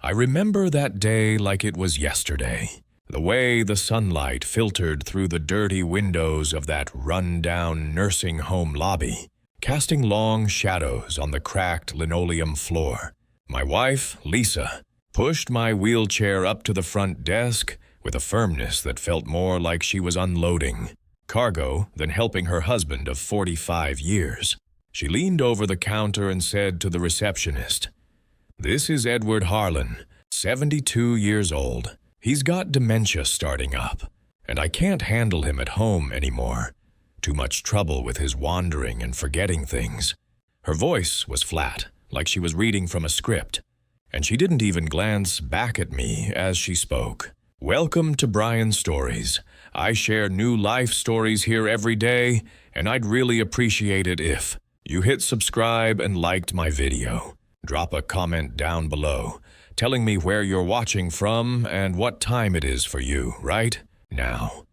I remember that day like it was yesterday. The way the sunlight filtered through the dirty windows of that run-down nursing home lobby, casting long shadows on the cracked linoleum floor. My wife, Lisa, pushed my wheelchair up to the front desk with a firmness that felt more like she was unloading cargo than helping her husband of 45 years. She leaned over the counter and said to the receptionist, "This is Edward Harlan, 72 years old. He's got dementia starting up, and I can't handle him at home anymore. Too much trouble with his wandering and forgetting things." Her voice was flat, like she was reading from a script, and she didn't even glance back at me as she spoke. "Welcome to Brian Stories. I share new life stories here every day, and I'd really appreciate it if you hit subscribe and liked my video. Drop a comment down below, telling me where you're watching from and what time it is for you right now.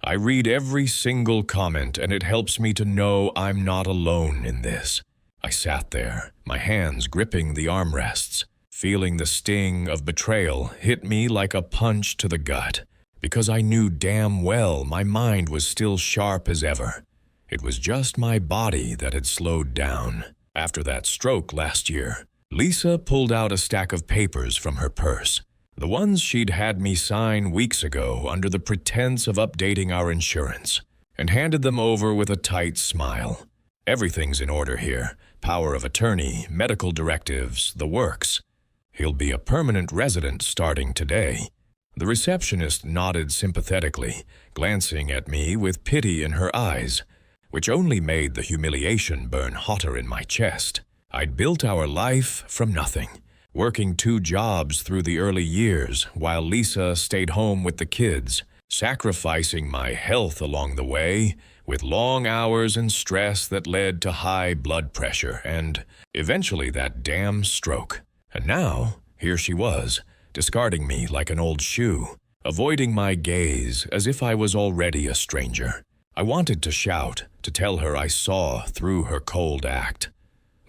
I read every single comment, and it helps me to know I'm not alone in this." I sat there, my hands gripping the armrests, feeling the sting of betrayal hit me like a punch to the gut, because I knew damn well my mind was still sharp as ever. It was just my body that had slowed down. After that stroke last year, Lisa pulled out a stack of papers from her purse, the ones she'd had me sign weeks ago under the pretense of updating our insurance, and handed them over with a tight smile. "Everything's in order here. Power of attorney, medical directives, the works. He'll be a permanent resident starting today." The receptionist nodded sympathetically, glancing at me with pity in her eyes, which only made the humiliation burn hotter in my chest. I'd built our life from nothing, working 2 jobs through the early years while Lisa stayed home with the kids, sacrificing my health along the way with long hours and stress that led to high blood pressure and eventually that damn stroke. And now, here she was, discarding me like an old shoe, avoiding my gaze as if I was already a stranger. I wanted to shout, to tell her I saw through her cold act,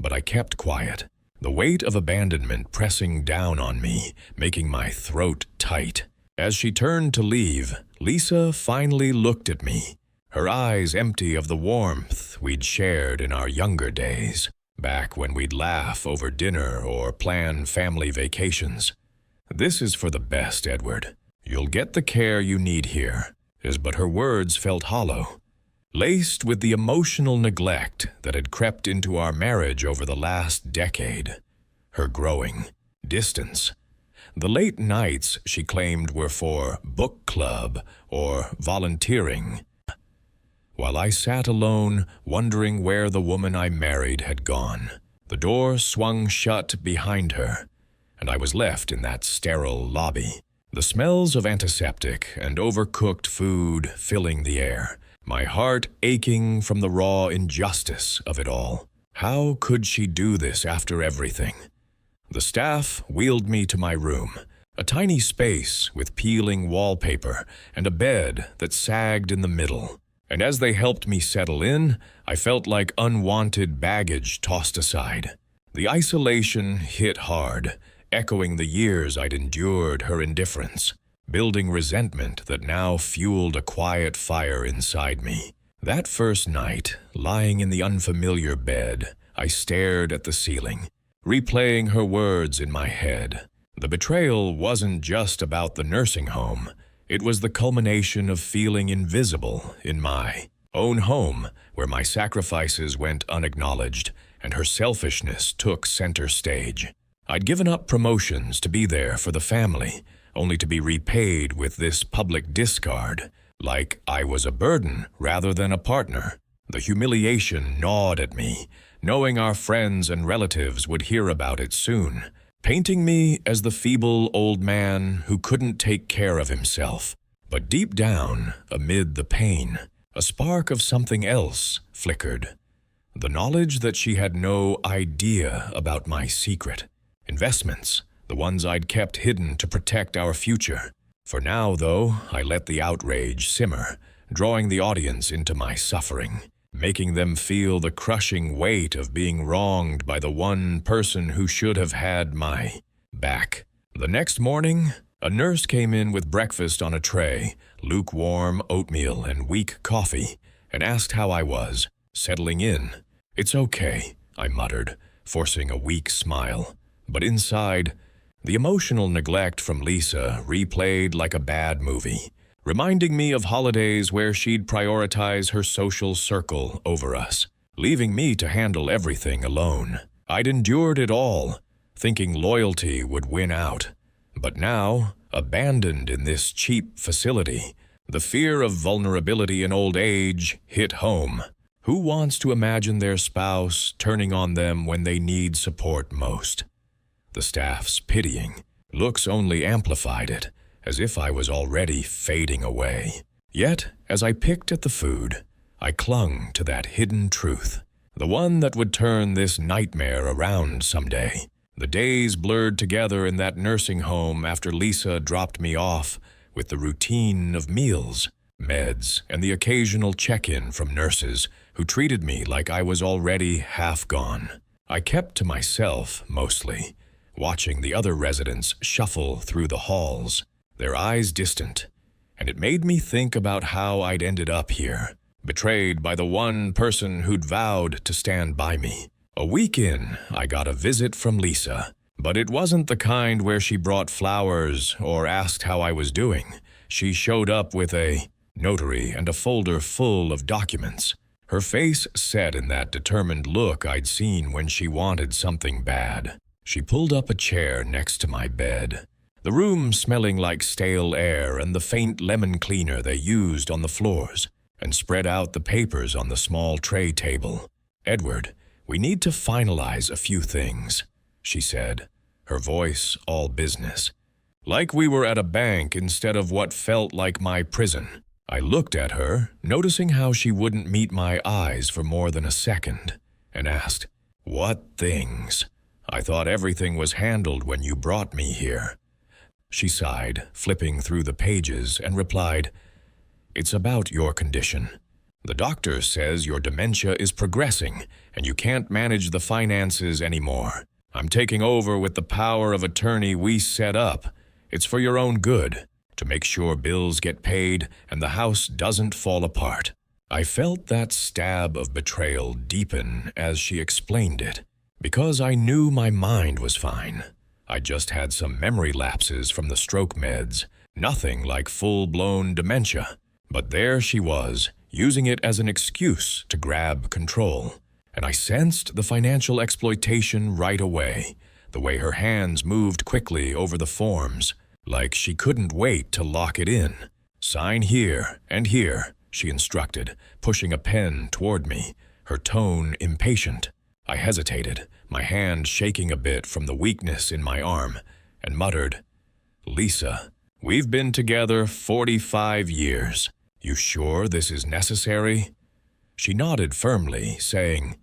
but I kept quiet, the weight of abandonment pressing down on me, making my throat tight. As she turned to leave, Lisa finally looked at me, her eyes empty of the warmth we'd shared in our younger days, back when we'd laugh over dinner or plan family vacations. "This is for the best, Edward. You'll get the care you need here." But her words felt hollow, laced with the emotional neglect that had crept into our marriage over the last decade. Her growing distance. The late nights she claimed were for book club or volunteering, while I sat alone, wondering where the woman I married had gone. The door swung shut behind her, and I was left in that sterile lobby, the smells of antiseptic and overcooked food filling the air, my heart aching from the raw injustice of it all. How could she do this after everything? The staff wheeled me to my room, a tiny space with peeling wallpaper and a bed that sagged in the middle. And as they helped me settle in, I felt like unwanted baggage tossed aside. The isolation hit hard, echoing the years I'd endured her indifference, building resentment that now fueled a quiet fire inside me. That first night, lying in the unfamiliar bed, I stared at the ceiling, replaying her words in my head. The betrayal wasn't just about the nursing home. It was the culmination of feeling invisible in my own home, where my sacrifices went unacknowledged and her selfishness took center stage. I'd given up promotions to be there for the family, only to be repaid with this public discard, like I was a burden rather than a partner. The humiliation gnawed at me, knowing our friends and relatives would hear about it soon, painting me as the feeble old man who couldn't take care of himself. But deep down, amid the pain, a spark of something else flickered. The knowledge that she had no idea about my secret investments, the ones I'd kept hidden to protect our future. For now, though, I let the outrage simmer, drawing the audience into my suffering, making them feel the crushing weight of being wronged by the one person who should have had my back. The next morning, a nurse came in with breakfast on a tray, lukewarm oatmeal and weak coffee, and asked how I was, settling in. "It's okay," I muttered, forcing a weak smile. But inside, the emotional neglect from Lisa replayed like a bad movie, reminding me of holidays where she'd prioritize her social circle over us, leaving me to handle everything alone. I'd endured it all, thinking loyalty would win out. But now, abandoned in this cheap facility, the fear of vulnerability in old age hit home. Who wants to imagine their spouse turning on them when they need support most? The staff's pitying looks only amplified it, as if I was already fading away. Yet, as I picked at the food, I clung to that hidden truth, the one that would turn this nightmare around someday. The days blurred together in that nursing home after Lisa dropped me off, with the routine of meals, meds, and the occasional check-in from nurses who treated me like I was already half gone. I kept to myself, mostly, watching the other residents shuffle through the halls, their eyes distant, and it made me think about how I'd ended up here, betrayed by the one person who'd vowed to stand by me. A week in, I got a visit from Lisa, but it wasn't the kind where she brought flowers or asked how I was doing. She showed up with a notary and a folder full of documents, her face set in that determined look I'd seen when she wanted something bad. She pulled up a chair next to my bed, the room smelling like stale air and the faint lemon cleaner they used on the floors, and spread out the papers on the small tray table. "Edward, we need to finalize a few things," she said, her voice all business, like we were at a bank instead of what felt like my prison. I looked at her, noticing how she wouldn't meet my eyes for more than a second, and asked, "What things? I thought everything was handled when you brought me here." She sighed, flipping through the pages, and replied, "It's about your condition. The doctor says your dementia is progressing, and you can't manage the finances anymore. I'm taking over with the power of attorney we set up. It's for your own good, to make sure bills get paid and the house doesn't fall apart." I felt that stab of betrayal deepen as she explained it, because I knew my mind was fine. I just had some memory lapses from the stroke meds, nothing like full-blown dementia. But there she was, using it as an excuse to grab control. And I sensed the financial exploitation right away, the way her hands moved quickly over the forms, like she couldn't wait to lock it in. "Sign here and here," she instructed, pushing a pen toward me, her tone impatient. I hesitated, my hand shaking a bit from the weakness in my arm, and muttered, "Lisa, we've been together 45 years. You sure this is necessary?" She nodded firmly, saying,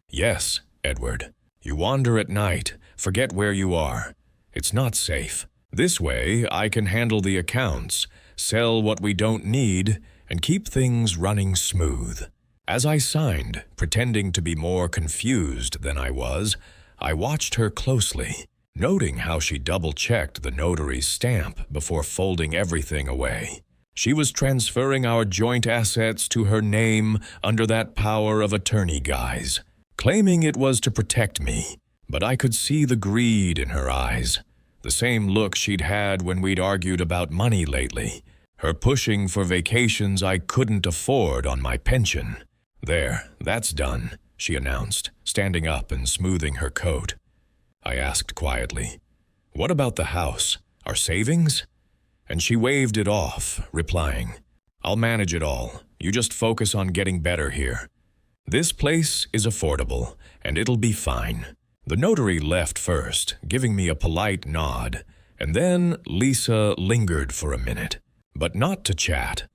"Yes, Edward. You wander at night, forget where you are. It's not safe. This way, I can handle the accounts, sell what we don't need, and keep things running smooth." As I signed, pretending to be more confused than I was, I watched her closely, noting how she double-checked the notary's stamp before folding everything away. She was transferring our joint assets to her name under that power of attorney guise, claiming it was to protect me, but I could see the greed in her eyes, the same look she'd had when we'd argued about money lately, her pushing for vacations I couldn't afford on my pension. "There, that's done," she announced, standing up and smoothing her coat. I asked quietly, "What about the house? Our savings?" And she waved it off, replying, "I'll manage it all. You just focus on getting better here. This place is affordable, and it'll be fine." The notary left first, giving me a polite nod, and then Lisa lingered for a minute, but not to chat.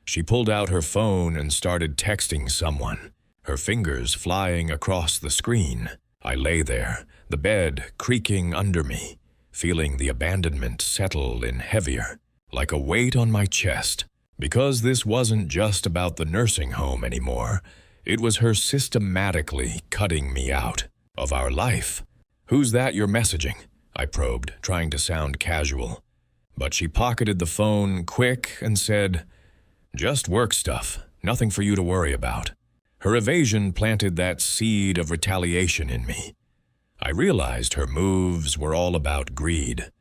She pulled out her phone and started texting someone, her fingers flying across the screen. I lay there, the bed creaking under me, feeling the abandonment settle in heavier, like a weight on my chest, because this wasn't just about the nursing home anymore. It was her systematically cutting me out of our life. "Who's that you're messaging?" I probed, trying to sound casual. But she pocketed the phone quick and said, "Just work stuff, nothing for you to worry about." Her evasion planted that seed of retaliation in me. I realized her moves were all about greed,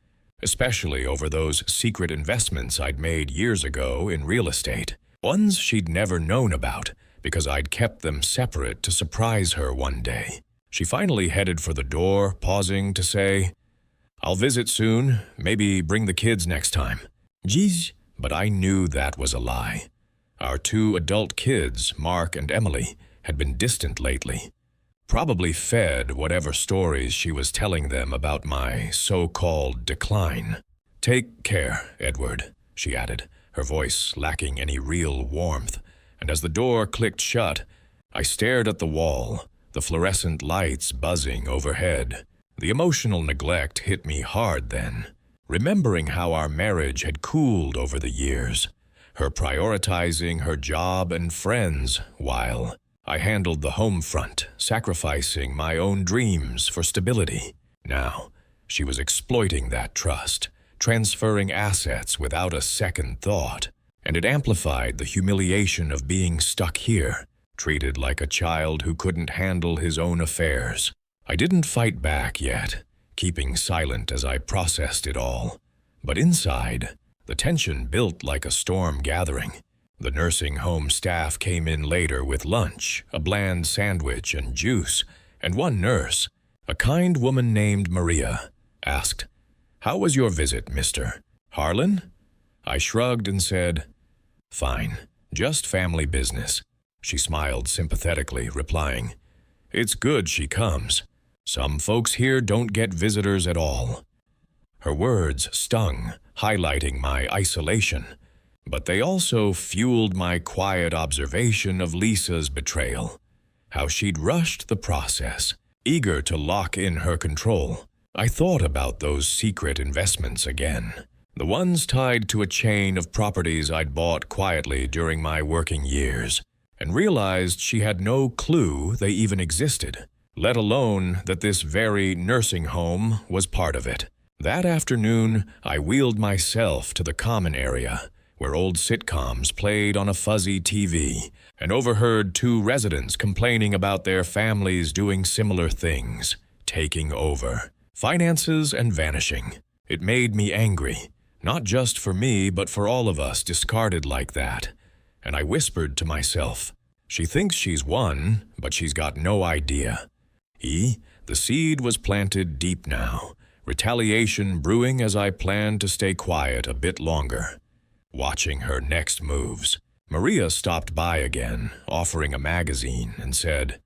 especially over those secret investments I'd made years ago in real estate, ones she'd never known about because I'd kept them separate to surprise her one day. She finally headed for the door, pausing to say, "I'll visit soon, maybe bring the kids next time." Geez, but I knew that was a lie. Our 2 adult kids, Mark and Emily, had been distant lately, probably fed whatever stories she was telling them about my so-called decline. "Take care, Edward," she added, her voice lacking any real warmth, and as the door clicked shut, I stared at the wall, the fluorescent lights buzzing overhead. The emotional neglect hit me hard then, remembering how our marriage had cooled over the years, her prioritizing her job and friends while I handled the home front, sacrificing my own dreams for stability. Now, she was exploiting that trust, transferring assets without a second thought, and it amplified the humiliation of being stuck here, treated like a child who couldn't handle his own affairs. I didn't fight back yet, keeping silent as I processed it all. But inside, the tension built like a storm gathering. The nursing home staff came in later with lunch, a bland sandwich and juice, and one nurse, a kind woman named Maria, asked, "How was your visit, Mr. Harlan?" I shrugged and said, "Fine, just family business." She smiled sympathetically, replying, "It's good she comes. Some folks here don't get visitors at all." Her words stung, highlighting my isolation, but they also fueled my quiet observation of Lisa's betrayal, how she'd rushed the process, eager to lock in her control. I thought about those secret investments again, the ones tied to a chain of properties I'd bought quietly during my working years, and realized she had no clue they even existed, let alone that this very nursing home was part of it. That afternoon, I wheeled myself to the common area, where old sitcoms played on a fuzzy TV, and overheard 2 residents complaining about their families doing similar things, taking over, finances and vanishing. It made me angry, not just for me, but for all of us discarded like that. And I whispered to myself, "She thinks she's won, but she's got no idea." The seed was planted deep now, retaliation brewing as I planned to stay quiet a bit longer, watching her next moves. Maria stopped by again, offering a magazine, and said,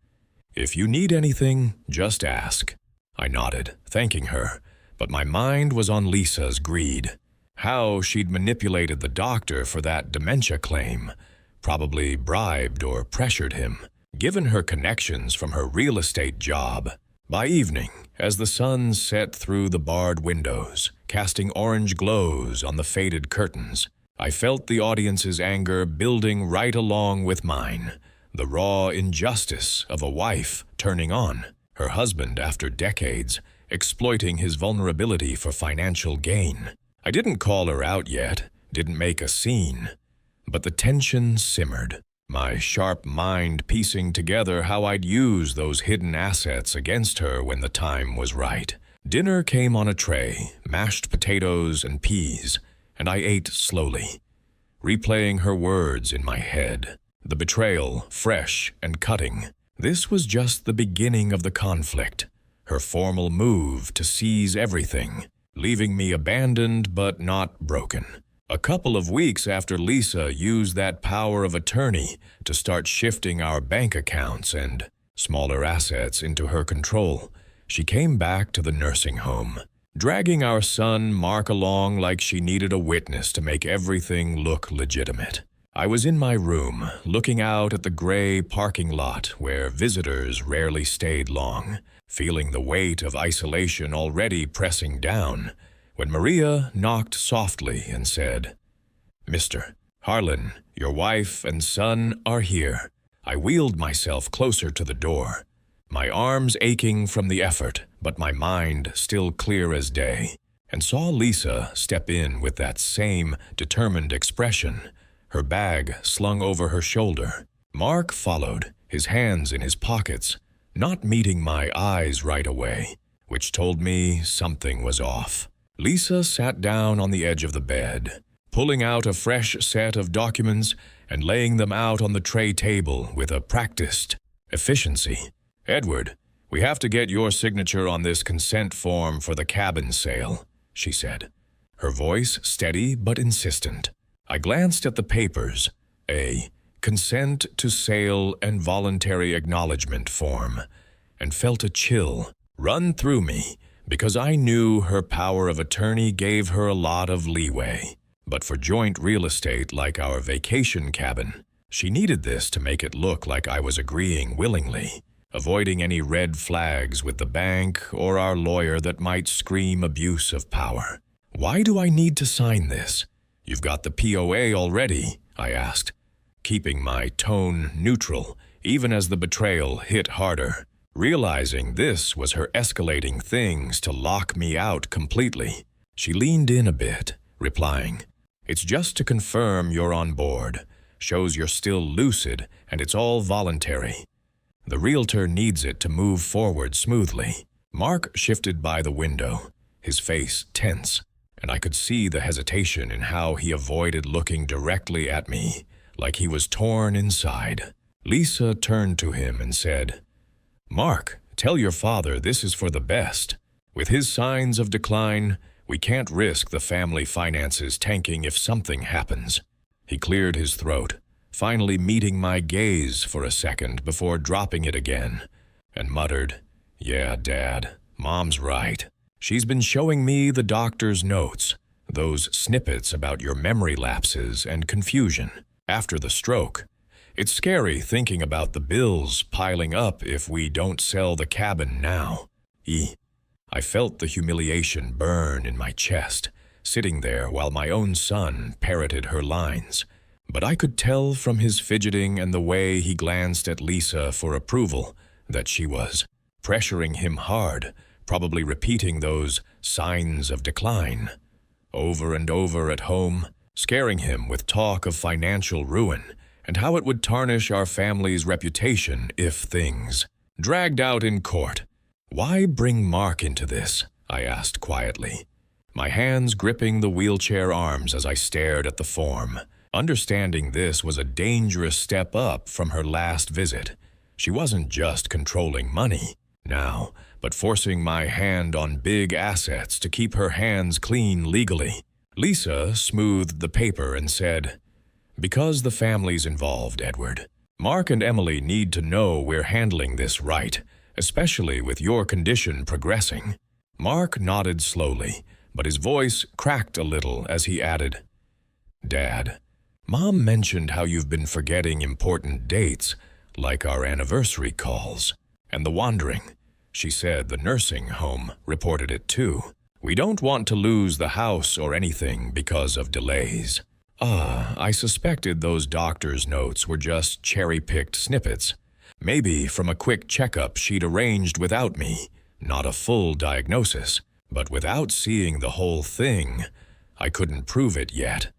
"If you need anything, just ask." I nodded, thanking her, but my mind was on Lisa's greed. How she'd manipulated the doctor for that dementia claim, probably bribed or pressured him, given her connections from her real estate job. By evening, as the sun set through the barred windows, casting orange glows on the faded curtains, I felt the audience's anger building right along with mine, the raw injustice of a wife turning on her husband after decades, exploiting his vulnerability for financial gain. I didn't call her out yet, didn't make a scene, but the tension simmered, my sharp mind piecing together how I'd use those hidden assets against her when the time was right. Dinner came on a tray, mashed potatoes and peas, and I ate slowly, replaying her words in my head. The betrayal, fresh and cutting. This was just the beginning of the conflict, her formal move to seize everything, leaving me abandoned but not broken. A couple of weeks after Lisa used that power of attorney to start shifting our bank accounts and smaller assets into her control, she came back to the nursing home, dragging our son Mark along like she needed a witness to make everything look legitimate. I was in my room, looking out at the gray parking lot where visitors rarely stayed long, feeling the weight of isolation already pressing down, when Maria knocked softly and said, "Mr. Harlan, your wife and son are here." I wheeled myself closer to the door, my arms aching from the effort, but my mind still clear as day, and saw Lisa step in with that same determined expression, her bag slung over her shoulder. Mark followed, his hands in his pockets, not meeting my eyes right away, which told me something was off. Lisa sat down on the edge of the bed, pulling out a fresh set of documents and laying them out on the tray table with a practiced efficiency. "Edward, we have to get your signature on this consent form for the cabin sale," she said, her voice steady but insistent. I glanced at the papers. A consent to sale and voluntary acknowledgement form, and felt a chill run through me because I knew her power of attorney gave her a lot of leeway. But for joint real estate like our vacation cabin, she needed this to make it look like I was agreeing willingly, avoiding any red flags with the bank or our lawyer that might scream abuse of power. "Why do I need to sign this? You've got the POA already," I asked, keeping my tone neutral even as the betrayal hit harder, realizing this was her escalating things to lock me out completely. She leaned in a bit, replying, "It's just to confirm you're on board, shows you're still lucid, and it's all voluntary. The realtor needs it to move forward smoothly." Mark shifted by the window, his face tense, and I could see the hesitation in how he avoided looking directly at me, like he was torn inside. Lisa turned to him and said, "Mark, tell your father this is for the best. With his signs of decline, we can't risk the family finances tanking if something happens." He cleared his throat, finally meeting my gaze for a second before dropping it again, and muttered, "Yeah, Dad, Mom's right. She's been showing me the doctor's notes, those snippets about your memory lapses and confusion after the stroke. It's scary thinking about the bills piling up if we don't sell the cabin now." I felt the humiliation burn in my chest, sitting there while my own son parroted her lines. But I could tell from his fidgeting and the way he glanced at Lisa for approval that she was pressuring him hard, probably repeating those signs of decline over and over at home, scaring him with talk of financial ruin and how it would tarnish our family's reputation if things dragged out in court. "Why bring Mark into this?" I asked quietly, my hands gripping the wheelchair arms as I stared at the form, understanding this was a dangerous step up from her last visit. She wasn't just controlling money now, but forcing my hand on big assets to keep her hands clean legally. Lisa smoothed the paper and said, "Because the family's involved, Edward. Mark and Emily need to know we're handling this right, especially with your condition progressing." Mark nodded slowly, but his voice cracked a little as he added, "Dad, Mom mentioned how you've been forgetting important dates, like our anniversary calls, and the wandering. She said the nursing home reported it too. We don't want to lose the house or anything because of delays." I suspected those doctor's notes were just cherry-picked snippets, maybe from a quick checkup she'd arranged without me, not a full diagnosis. But without seeing the whole thing, I couldn't prove it yet.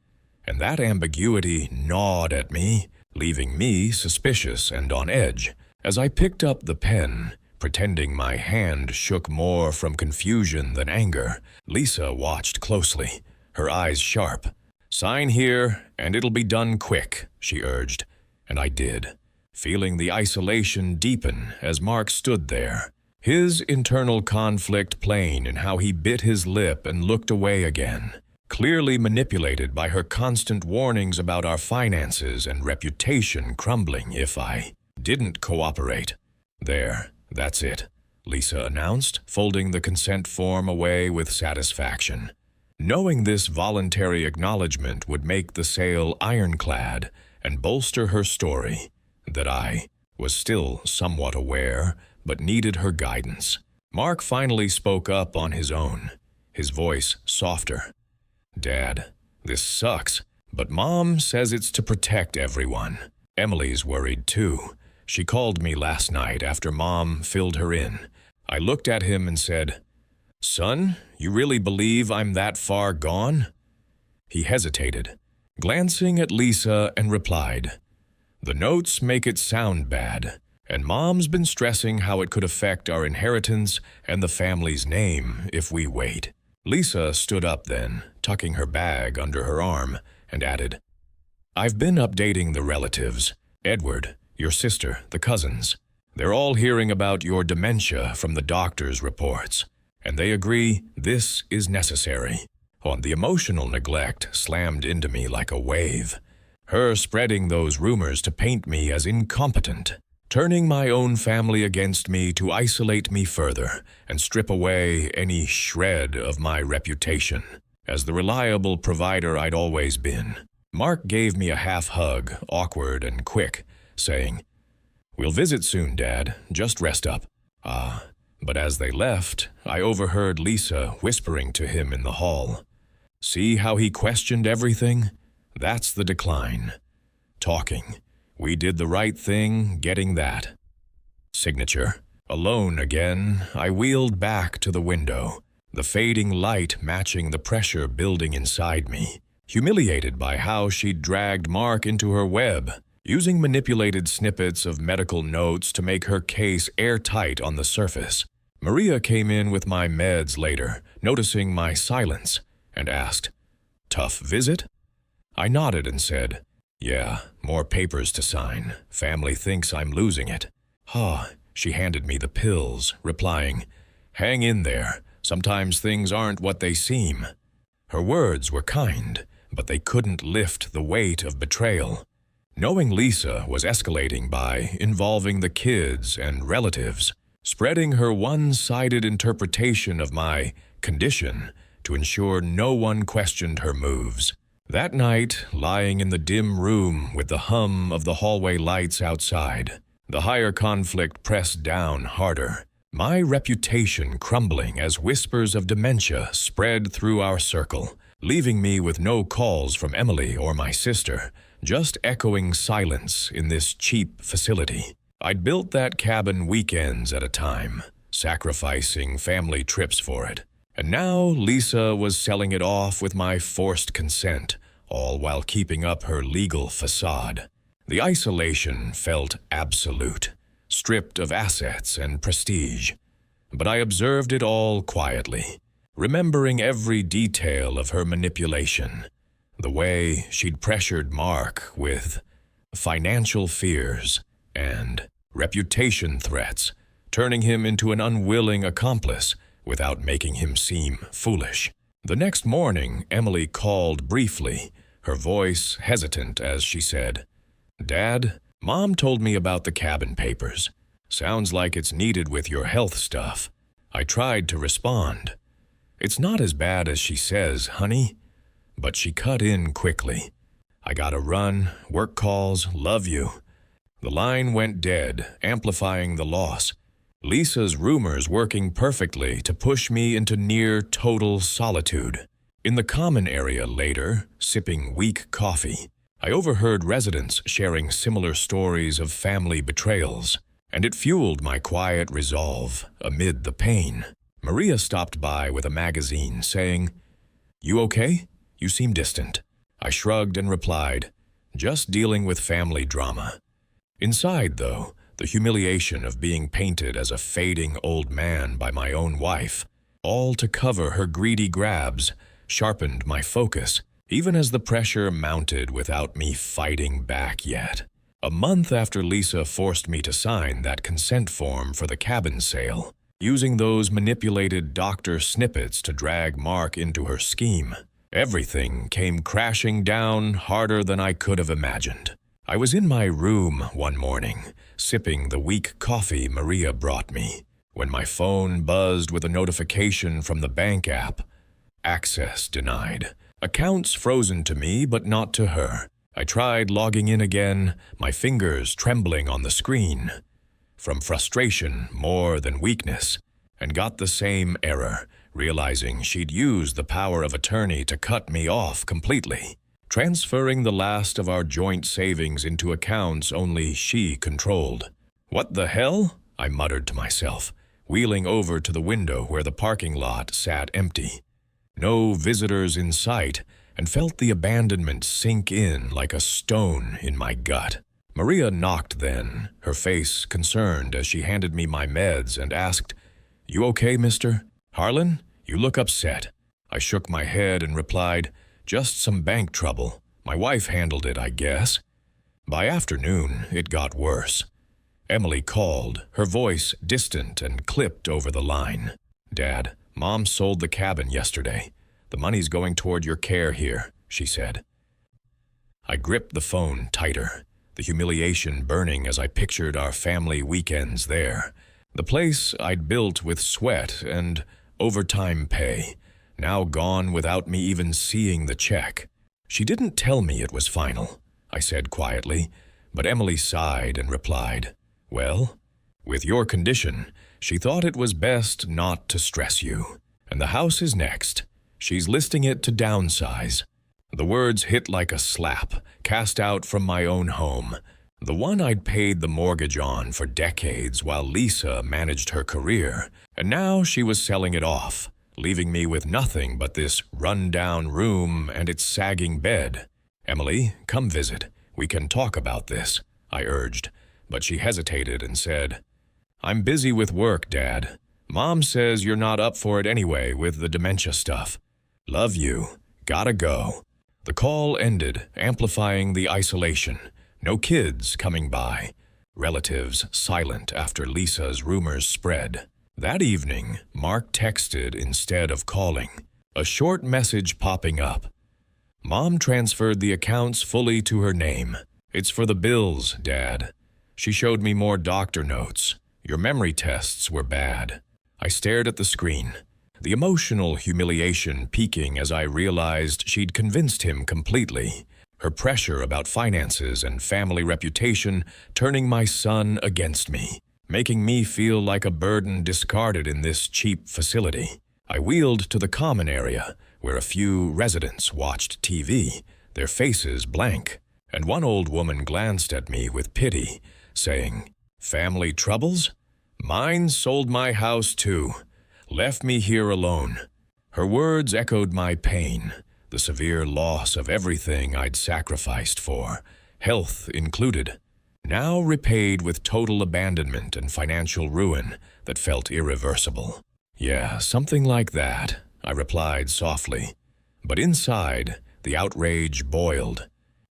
And that ambiguity gnawed at me, leaving me suspicious and on edge. As I picked up the pen, pretending my hand shook more from confusion than anger, Lisa watched closely, her eyes sharp. "Sign here, and it'll be done quick," she urged, and I did, feeling the isolation deepen as Mark stood there, his internal conflict plain in how he bit his lip and looked away again, clearly manipulated by her constant warnings about our finances and reputation crumbling if I didn't cooperate. "There, that's it," Lisa announced, folding the consent form away with satisfaction. Knowing this voluntary acknowledgement would make the sale ironclad and bolster her story, that I was still somewhat aware but needed her guidance. Mark finally spoke up on his own, his voice softer. "Dad, this sucks, but Mom says it's to protect everyone. Emily's worried too. She called me last night after Mom filled her in. I looked at him and said, "Son, you really believe I'm that far gone?" He hesitated, glancing at Lisa, and replied, "The notes make it sound bad, and Mom's been stressing how it could affect our inheritance and the family's name if we wait." Lisa stood up then, tucking her bag under her arm, and added, "I've been updating the relatives. Edward, your sister, the cousins. They're all hearing about your dementia from the doctor's reports, and they agree this is necessary." The emotional neglect slammed into me like a wave. Her spreading those rumors to paint me as incompetent, turning my own family against me to isolate me further and strip away any shred of my reputation as the reliable provider I'd always been. Mark gave me a half hug, awkward and quick, saying, "We'll visit soon, Dad. Just rest up." But as they left, I overheard Lisa whispering to him in the hall, "See how he questioned everything? That's the decline. Talking. We did the right thing, getting that." Signature. Alone again, I wheeled back to the window, the fading light matching the pressure building inside me, humiliated by how she'd dragged Mark into her web, using manipulated snippets of medical notes to make her case airtight on the surface. Maria came in with my meds later, noticing my silence, and asked, "Tough visit?" I nodded and said, "Yeah, more papers to sign. Family thinks I'm losing it." She handed me the pills, replying, "Hang in there. Sometimes things aren't what they seem." Her words were kind, but they couldn't lift the weight of betrayal. Knowing Lisa was escalating by involving the kids and relatives, spreading her one-sided interpretation of my condition to ensure no one questioned her moves. That night, lying in the dim room with the hum of the hallway lights outside, the higher conflict pressed down harder, my reputation crumbling as whispers of dementia spread through our circle, leaving me with no calls from Emily or my sister, just echoing silence in this cheap facility. I'd built that cabin weekends at a time, sacrificing family trips for it. And now Lisa was selling it off with my forced consent, all while keeping up her legal facade. The isolation felt absolute, stripped of assets and prestige. But I observed it all quietly, remembering every detail of her manipulation, the way she'd pressured Mark with financial fears and reputation threats, turning him into an unwilling accomplice without making him seem foolish. The next morning, Emily called briefly, her voice hesitant as she said, "Dad, Mom told me about the cabin papers. Sounds like it's needed with your health stuff." I tried to respond. "It's not as bad as she says, honey." But she cut in quickly. "I gotta run, work calls, love you." The line went dead, amplifying the loss. Lisa's rumors working perfectly to push me into near total solitude. In the common area later, sipping weak coffee, I overheard residents sharing similar stories of family betrayals, and it fueled my quiet resolve amid the pain. Maria stopped by with a magazine, saying, "You okay? You seem distant." I shrugged and replied, "Just dealing with family drama." Inside, though, the humiliation of being painted as a fading old man by my own wife, all to cover her greedy grabs, sharpened my focus, even as the pressure mounted without me fighting back yet. A month after Lisa forced me to sign that consent form for the cabin sale, using those manipulated doctor snippets to drag Mark into her scheme, everything came crashing down harder than I could have imagined. I was in my room one morning, sipping the weak coffee Maria brought me, when my phone buzzed with a notification from the bank app. Access denied. Accounts frozen to me, but not to her. I tried logging in again, my fingers trembling on the screen, from frustration more than weakness, and got the same error, realizing she'd used the power of attorney to cut me off completely, transferring the last of our joint savings into accounts only she controlled. "What the hell?" I muttered to myself, wheeling over to the window where the parking lot sat empty. No visitors in sight, and felt the abandonment sink in like a stone in my gut. Maria knocked then, her face concerned as she handed me my meds and asked, "You okay, mister? Harlan, you look upset." I shook my head and replied, "Just some bank trouble. My wife handled it, I guess." By afternoon, it got worse. Emily called, her voice distant and clipped over the line. "Dad, Mom sold the cabin yesterday. The money's going toward your care here," she said. I gripped the phone tighter, the humiliation burning as I pictured our family weekends there. The place I'd built with sweat and overtime pay, now gone without me even seeing the check. "She didn't tell me it was final," I said quietly, but Emily sighed and replied, "Well, with your condition, she thought it was best not to stress you. And the house is next. She's listing it to downsize." The words hit like a slap, cast out from my own home, the one I'd paid the mortgage on for decades while Lisa managed her career, and now she was selling it off, leaving me with nothing but this run-down room and its sagging bed. "Emily, come visit. We can talk about this," I urged, but she hesitated and said, "I'm busy with work, Dad. Mom says you're not up for it anyway with the dementia stuff. Love you. Gotta go." The call ended, amplifying the isolation. No kids coming by. Relatives silent after Lisa's rumors spread. That evening, Mark texted instead of calling, a short message popping up. "Mom transferred the accounts fully to her name. It's for the bills, Dad. She showed me more doctor notes. Your memory tests were bad." I stared at the screen, the emotional humiliation peaking as I realized she'd convinced him completely, her pressure about finances and family reputation turning my son against me, making me feel like a burden discarded in this cheap facility. I wheeled to the common area, where a few residents watched TV, their faces blank, and one old woman glanced at me with pity, saying, "Family troubles? Mine sold my house too. Left me here alone." Her words echoed my pain, the severe loss of everything I'd sacrificed for, health included, now repaid with total abandonment and financial ruin that felt irreversible. "Yeah, something like that," I replied softly. But inside, the outrage boiled.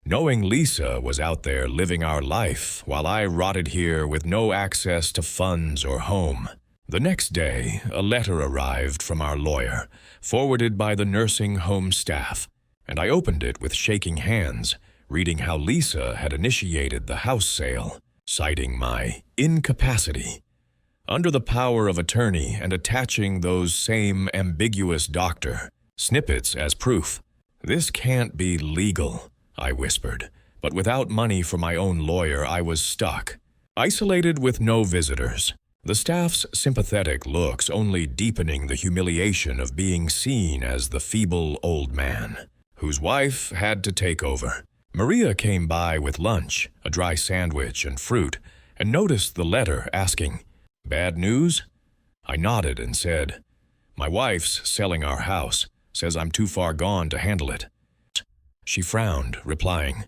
Knowing Lisa was out there living our life while I rotted here with no access to funds or home. The next day, a letter arrived from our lawyer, forwarded by the nursing home staff, and I opened it with shaking hands, reading how Lisa had initiated the house sale, citing my incapacity. Under the power of attorney and attaching those same ambiguous doctor snippets as proof. "This can't be legal," I whispered, but without money for my own lawyer, I was stuck, isolated with no visitors. The staff's sympathetic looks only deepening the humiliation of being seen as the feeble old man, whose wife had to take over. Maria came by with lunch, a dry sandwich and fruit, and noticed the letter asking, "Bad news?" I nodded and said, "My wife's selling our house, says I'm too far gone to handle it." She frowned, replying,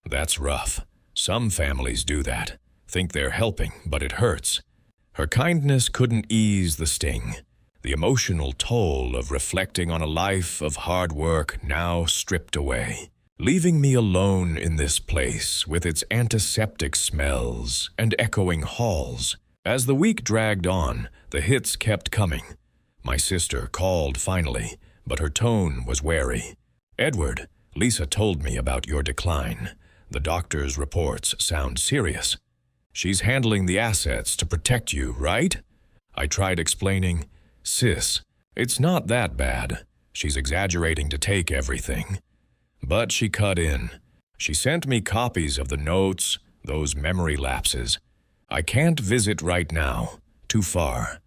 "That's rough. Some families do that, think they're helping, but it hurts." Her kindness couldn't ease the sting, the emotional toll of reflecting on a life of hard work now stripped away, leaving me alone in this place with its antiseptic smells and echoing halls. As the week dragged on, the hits kept coming. My sister called finally, but her tone was wary. "Edward, Lisa told me about your decline. The doctor's reports sound serious. She's handling the assets to protect you, right?" I tried explaining, "Sis, it's not that bad. She's exaggerating to take everything." But she cut in. She sent me copies of the notes, those memory lapses. "I can't visit right now, too far,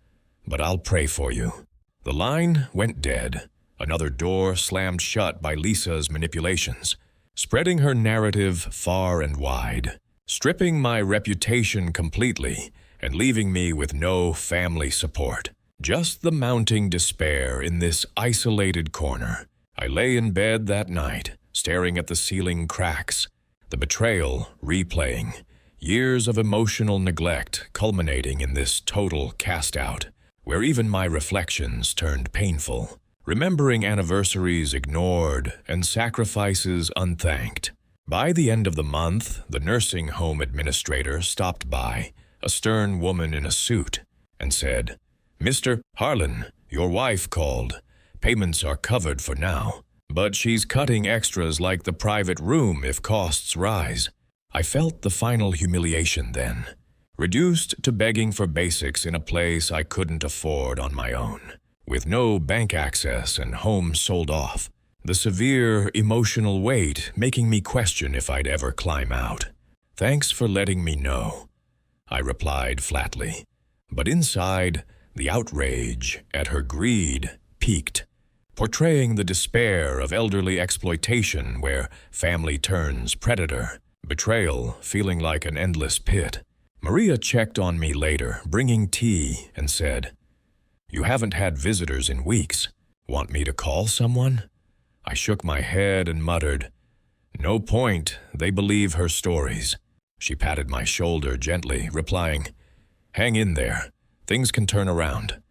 but I'll pray for you." The line went dead. Another door slammed shut by Lisa's manipulations, spreading her narrative far and wide. stripping my reputation completely and leaving me with no family support. Just the mounting despair in this isolated corner. I lay in bed that night, staring at the ceiling cracks, the betrayal replaying, years of emotional neglect culminating in this total cast-out, where even my reflections turned painful, remembering anniversaries ignored and sacrifices unthanked. By the end of the month, the nursing home administrator stopped by, a stern woman in a suit, and said, "Mr. Harlan, your wife called. Payments are covered for now, but she's cutting extras like the private room if costs rise." I felt the final humiliation then, reduced to begging for basics in a place I couldn't afford on my own. With no bank access and home sold off, the severe emotional weight making me question if I'd ever climb out. "Thanks for letting me know," I replied flatly. But inside, the outrage at her greed peaked, portraying the despair of elderly exploitation where family turns predator, betrayal feeling like an endless pit. Maria checked on me later, bringing tea, and said, "You haven't had visitors in weeks. Want me to call someone?" I shook my head and muttered, "No point, they believe her stories." She patted my shoulder gently, replying, "Hang in there, things can turn around."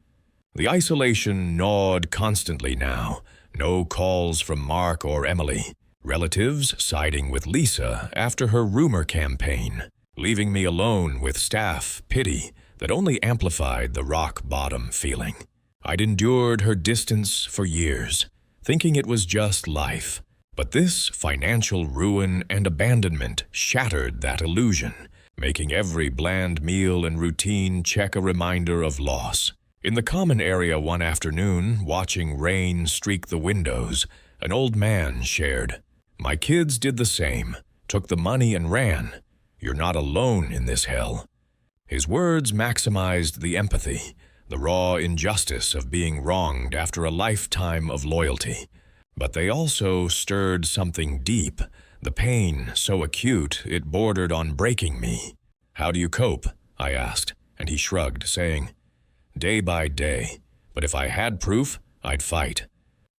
The isolation gnawed constantly now, no calls from Mark or Emily, relatives siding with Lisa after her rumor campaign, leaving me alone with staff pity that only amplified the rock-bottom feeling. I'd endured her distance for years, thinking it was just life. But this financial ruin and abandonment shattered that illusion, making every bland meal and routine check a reminder of loss. In the common area one afternoon, watching rain streak the windows, an old man shared, "My kids did the same, took the money and ran. You're not alone in this hell." His words maximized the empathy, the raw injustice of being wronged after a lifetime of loyalty. But they also stirred something deep, the pain so acute it bordered on breaking me. "How do you cope?" I asked, and he shrugged, saying, "Day by day, but if I had proof, I'd fight."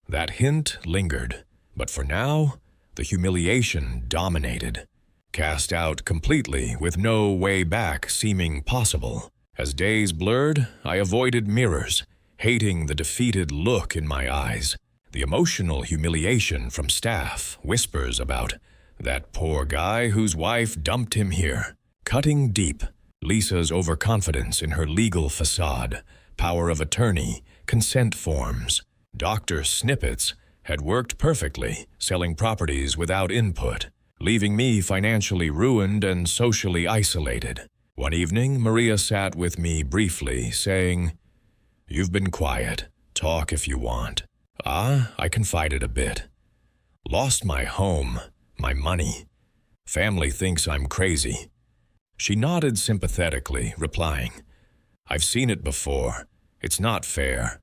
That hint lingered, but for now, the humiliation dominated. Cast out completely with no way back seeming possible. As days blurred, I avoided mirrors, hating the defeated look in my eyes. The emotional humiliation from staff, whispers about that poor guy whose wife dumped him here. Cutting deep, Lisa's overconfidence in her legal facade, power of attorney, consent forms, doctor snippets had worked perfectly, selling properties without input, leaving me financially ruined and socially isolated. One evening, Maria sat with me briefly, saying, "You've been quiet. Talk if you want." I confided a bit. "Lost my home, my money. Family thinks I'm crazy." She nodded sympathetically, replying, "I've seen it before. It's not fair."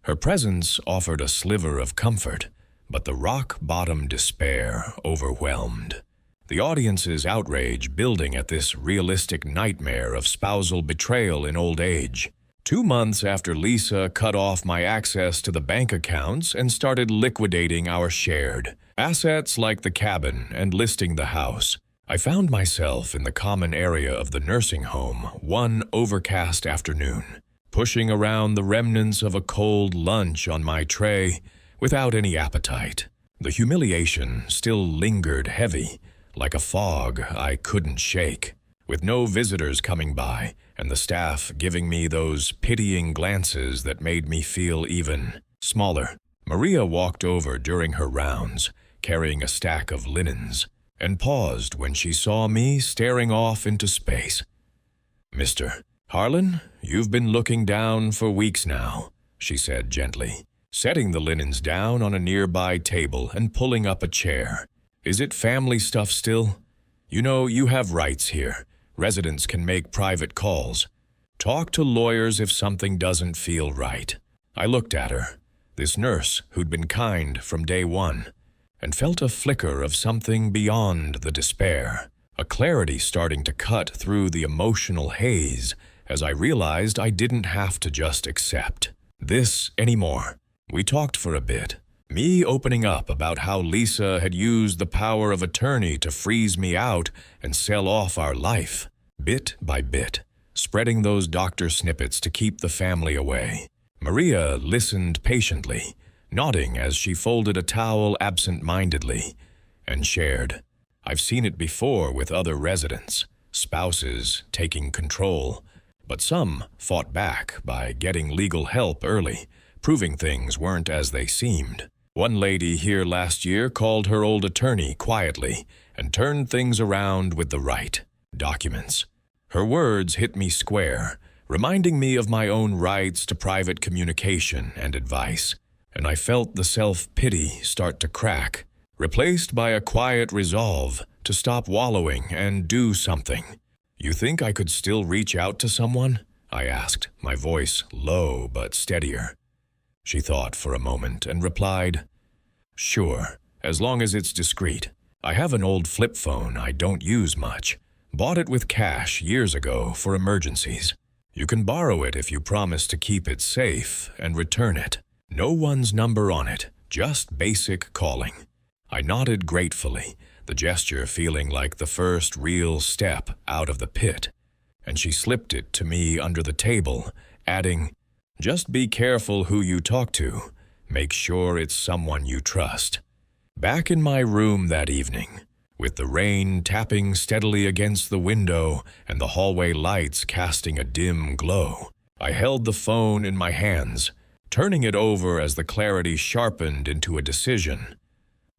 Her presence offered a sliver of comfort, but the rock-bottom despair overwhelmed. The audience's outrage building at this realistic nightmare of spousal betrayal in old age. 2 months after Lisa cut off my access to the bank accounts and started liquidating our shared assets like the cabin and listing the house, I found myself in the common area of the nursing home one overcast afternoon, pushing around the remnants of a cold lunch on my tray without any appetite. The humiliation still lingered heavy, like a fog I couldn't shake. With no visitors coming by, and the staff giving me those pitying glances that made me feel even smaller, Maria walked over during her rounds, carrying a stack of linens, and paused when she saw me staring off into space. "Mr. Harlan, you've been looking down for weeks now," she said gently, setting the linens down on a nearby table and pulling up a chair. "Is it family stuff still? You know, you have rights here. Residents can make private calls. Talk to lawyers if something doesn't feel right." I looked at her, this nurse who'd been kind from day one, and felt a flicker of something beyond the despair, a clarity starting to cut through the emotional haze as I realized I didn't have to just accept this anymore. We talked for a bit, me opening up about how Lisa had used the power of attorney to freeze me out and sell off our life, bit by bit, spreading those doctor snippets to keep the family away. Maria listened patiently, nodding as she folded a towel absent-mindedly, and shared, "I've seen it before with other residents, spouses taking control, but some fought back by getting legal help early, proving things weren't as they seemed. One lady here last year called her old attorney quietly and turned things around with the right documents. Her words hit me square, reminding me of my own rights to private communication and advice, and I felt the self-pity start to crack, replaced by a quiet resolve to stop wallowing and do something. "You think I could still reach out to someone?" I asked, my voice low but steadier. She thought for a moment and replied, "Sure, as long as it's discreet. I have an old flip phone I don't use much. Bought it with cash years ago for emergencies. You can borrow it if you promise to keep it safe and return it. No one's number on it, just basic calling." I nodded gratefully, the gesture feeling like the first real step out of the pit, and she slipped it to me under the table, adding, "Just be careful who you talk to. Make sure it's someone you trust." Back in my room that evening, with the rain tapping steadily against the window and the hallway lights casting a dim glow, I held the phone in my hands, turning it over as the clarity sharpened into a decision.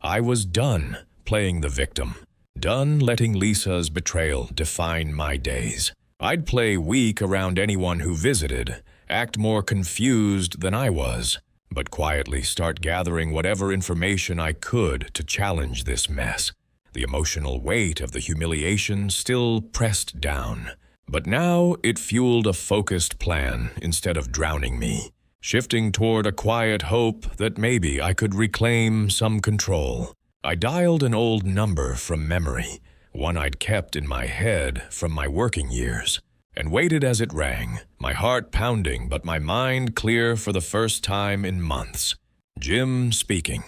I was done playing the victim, done letting Lisa's betrayal define my days. I'd play weak around anyone who visited, act more confused than I was, but quietly start gathering whatever information I could to challenge this mess. The emotional weight of the humiliation still pressed down, but now it fueled a focused plan instead of drowning me, shifting toward a quiet hope that maybe I could reclaim some control. I dialed an old number from memory, one I'd kept in my head from my working years, and waited as it rang, my heart pounding but my mind clear for the first time in months. "Jim speaking,"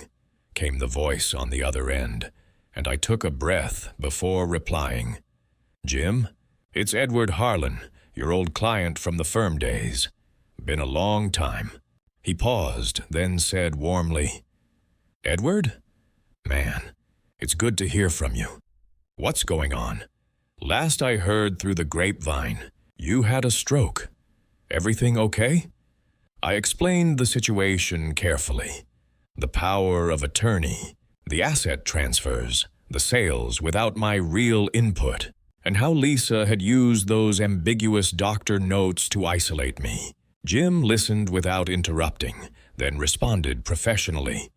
came the voice on the other end, and I took a breath before replying. "Jim, it's Edward Harlan, your old client from the firm days. Been a long time." He paused, then said warmly, "Edward? Man, it's good to hear from you. What's going on? Last I heard through the grapevine, you had a stroke. Everything okay?" I explained the situation carefully. The power of attorney, the asset transfers, the sales without my real input, and how Lisa had used those ambiguous doctor notes to isolate me. Jim listened without interrupting, then responded professionally.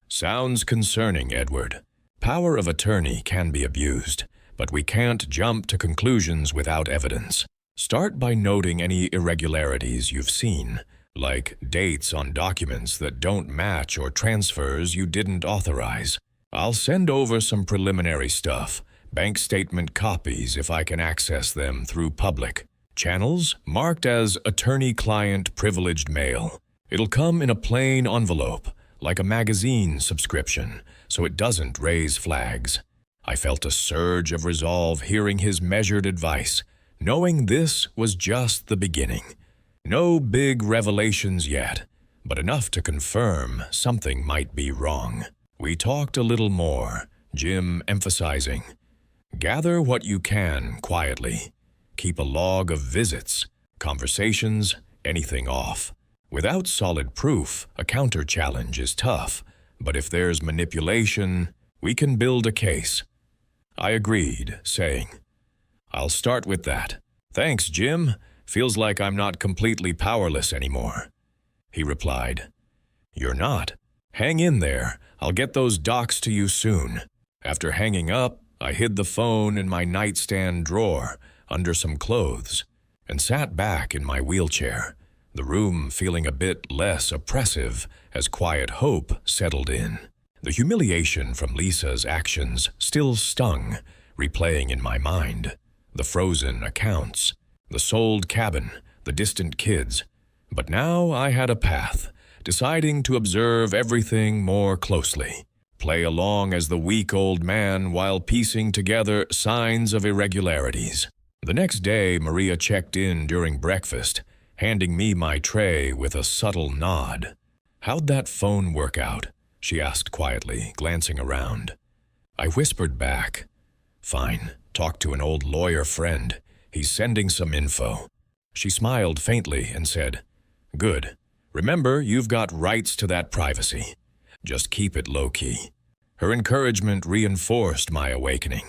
"Sounds concerning, Edward. Power of attorney can be abused, but we can't jump to conclusions without evidence. Start by noting any irregularities you've seen, like dates on documents that don't match or transfers you didn't authorize. I'll send over some preliminary stuff, bank statement copies if I can access them through public channels marked as attorney-client privileged mail. It'll come in a plain envelope, like a magazine subscription, so it doesn't raise flags." I felt a surge of resolve hearing his measured advice, knowing this was just the beginning. No big revelations yet, but enough to confirm something might be wrong. We talked a little more, Jim emphasizing, "Gather what you can quietly. Keep a log of visits, conversations, anything off. Without solid proof, a counter-challenge is tough, but if there's manipulation, we can build a case." I agreed, saying, "I'll start with that. Thanks, Jim. Feels like I'm not completely powerless anymore." He replied, "You're not. Hang in there. I'll get those docs to you soon." After hanging up, I hid the phone in my nightstand drawer under some clothes and sat back in my wheelchair, the room feeling a bit less oppressive as quiet hope settled in. The humiliation from Lisa's actions still stung, replaying in my mind. The frozen accounts, the sold cabin, the distant kids. But now I had a path, deciding to observe everything more closely, play along as the weak old man while piecing together signs of irregularities. The next day, Maria checked in during breakfast, handing me my tray with a subtle nod. "How'd that phone work out?" she asked quietly, glancing around. I whispered back, "Fine, talked to an old lawyer friend. He's sending some info." She smiled faintly and said, "Good. Remember, you've got rights to that privacy. Just keep it low-key." Her encouragement reinforced my awakening,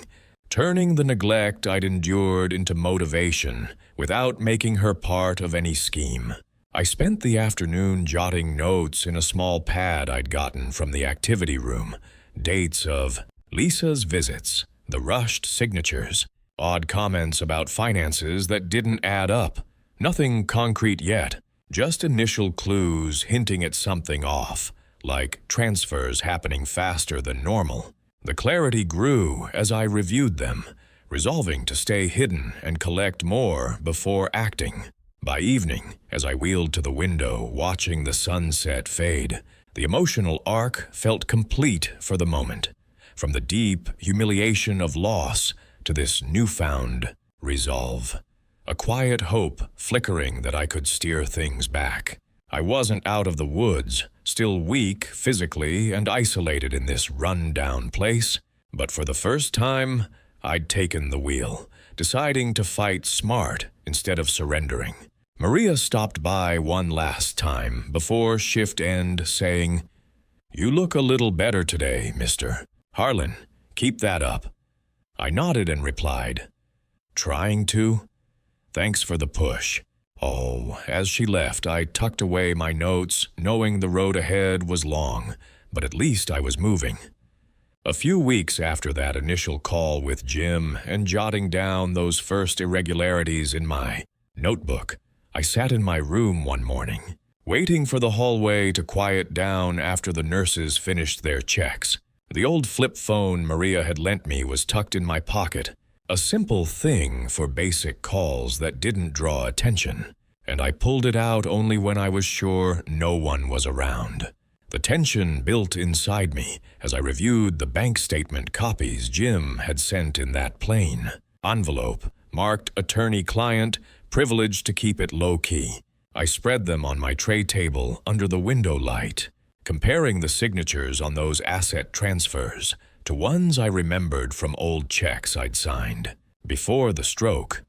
turning the neglect I'd endured into motivation without making her part of any scheme. I spent the afternoon jotting notes in a small pad I'd gotten from the activity room, dates of Lisa's visits, the rushed signatures, odd comments about finances that didn't add up. Nothing concrete yet, just initial clues hinting at something off, like transfers happening faster than normal. The clarity grew as I reviewed them, resolving to stay hidden and collect more before acting. By evening, as I wheeled to the window watching the sunset fade, the emotional arc felt complete for the moment. From the deep humiliation of loss to this newfound resolve. A quiet hope flickering that I could steer things back. I wasn't out of the woods, still weak physically and isolated in this run-down place, but for the first time, I'd taken the wheel, deciding to fight smart instead of surrendering. Maria stopped by one last time before shift end, saying, "You look a little better today, mister. Harlan, keep that up." I nodded and replied, "Trying to? Thanks for the push." Oh, as she left, I tucked away my notes, knowing the road ahead was long, but at least I was moving. A few weeks after that initial call with Jim and jotting down those first irregularities in my notebook, I sat in my room one morning, waiting for the hallway to quiet down after the nurses finished their checks. The old flip phone Maria had lent me was tucked in my pocket, a simple thing for basic calls that didn't draw attention, and I pulled it out only when I was sure no one was around. The tension built inside me as I reviewed the bank statement copies Jim had sent in that plain envelope, marked attorney-client, privileged to keep it low-key. I spread them on my tray table under the window light, comparing the signatures on those asset transfers to ones I remembered from old checks I'd signed. Before the stroke,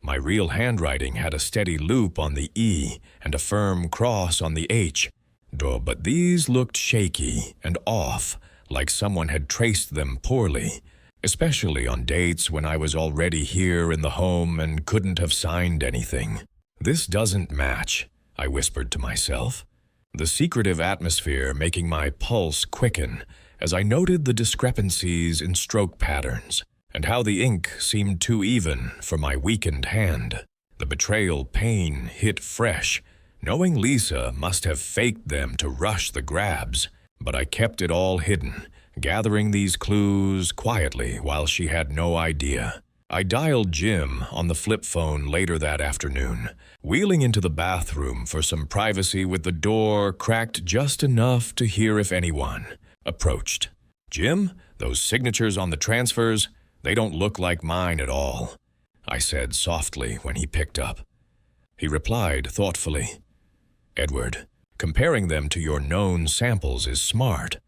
my real handwriting had a steady loop on the E and a firm cross on the H, but these looked shaky and off, like someone had traced them poorly, especially on dates when I was already here in the home and couldn't have signed anything. "This doesn't match," I whispered to myself, the secretive atmosphere making my pulse quicken as I noted the discrepancies in stroke patterns and how the ink seemed too even for my weakened hand. The betrayal pain hit fresh, knowing Lisa must have faked them to rush the grabs, but I kept it all hidden, gathering these clues quietly while she had no idea. I dialed Jim on the flip phone later that afternoon, wheeling into the bathroom for some privacy with the door cracked just enough to hear if anyone approached. "Jim, those signatures on the transfers, they don't look like mine at all," I said softly when he picked up. He replied thoughtfully, "Edward, comparing them to your known samples is smart.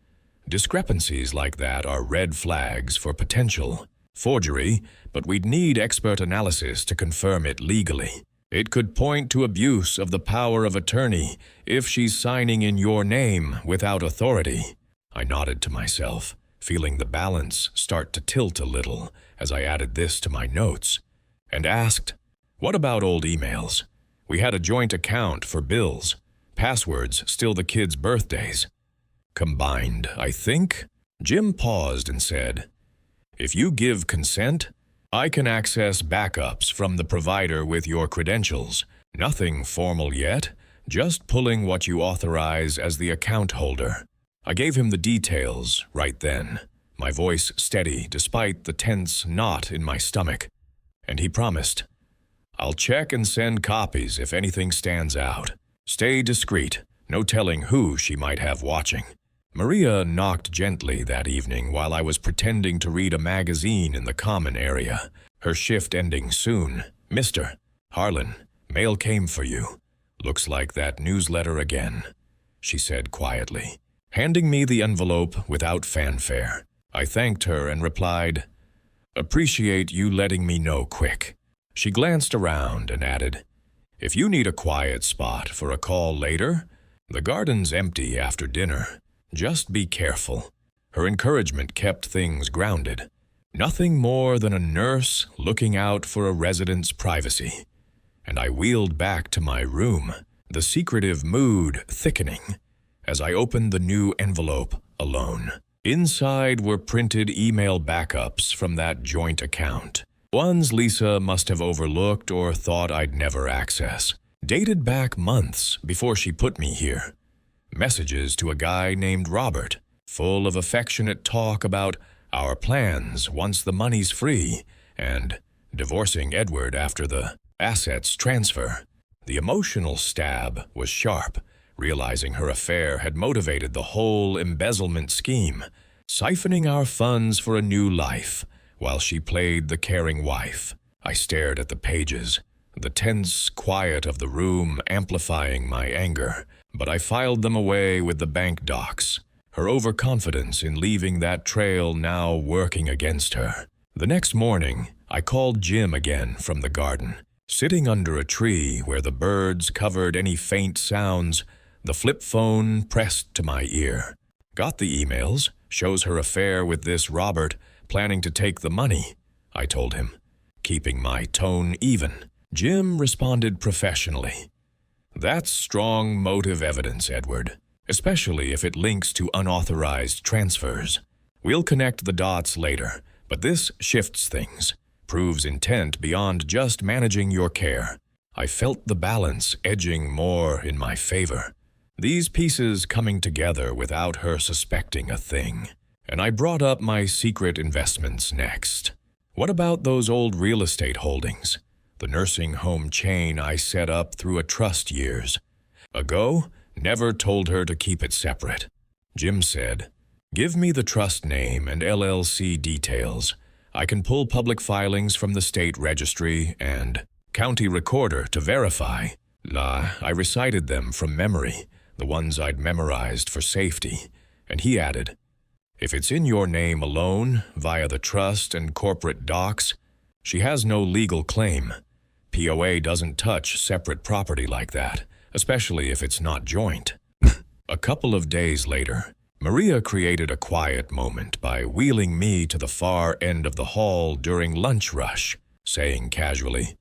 Discrepancies like that are red flags for potential forgery, but we'd need expert analysis to confirm it legally. It could point to abuse of the power of attorney if she's signing in your name without authority." I nodded to myself, feeling the balance start to tilt a little as I added this to my notes, and asked, "What about old emails? We had a joint account for bills, passwords still the kids' birthdays. Combined, I think." Jim paused and said, "If you give consent, I can access backups from the provider with your credentials. Nothing formal yet, just pulling what you authorize as the account holder." I gave him the details right then, my voice steady despite the tense knot in my stomach. And he promised, "I'll check and send copies if anything stands out. Stay discreet, no telling who she might have watching." Maria knocked gently that evening while I was pretending to read a magazine in the common area, her shift ending soon. "Mr. Harlan, mail came for you. Looks like that newsletter again," she said quietly, handing me the envelope without fanfare. I thanked her and replied, "Appreciate you letting me know quick." She glanced around and added, "If you need a quiet spot for a call later, the garden's empty after dinner. Just be careful." Her encouragement kept things grounded. Nothing more than a nurse looking out for a resident's privacy. And I wheeled back to my room, the secretive mood thickening, as I opened the new envelope alone. Inside were printed email backups from that joint account. Ones Lisa must have overlooked or thought I'd never access. Dated back months before she put me here. Messages to a guy named Robert, full of affectionate talk about our plans once the money's free, and divorcing Edward after the assets transfer. The emotional stab was sharp, realizing her affair had motivated the whole embezzlement scheme, siphoning our funds for a new life, while she played the caring wife. I stared at the pages, the tense quiet of the room amplifying my anger, but I filed them away with the bank docs, her overconfidence in leaving that trail now working against her. The next morning, I called Jim again from the garden. Sitting under a tree where the birds covered any faint sounds, the flip phone pressed to my ear. "Got the emails, shows her affair with this Robert, planning to take the money," I told him, keeping my tone even. Jim responded professionally. "That's strong motive evidence, Edward, especially if it links to unauthorized transfers. We'll connect the dots later, but this shifts things, proves intent beyond just managing your care." I felt the balance edging more in my favor. These pieces coming together without her suspecting a thing. And I brought up my secret investments next. What about those old real estate holdings? The nursing home chain I set up through a trust years ago? Never told her to keep it separate. Jim said, "Give me the trust name and LLC details. I can pull public filings from the state registry and county recorder to verify." I recited them from memory, the ones I'd memorized for safety, and he added, "If it's in your name alone, via the trust and corporate docs, she has no legal claim. POA doesn't touch separate property like that, especially if it's not joint." A couple of days later, Maria created a quiet moment by wheeling me to the far end of the hall during lunch rush, saying casually,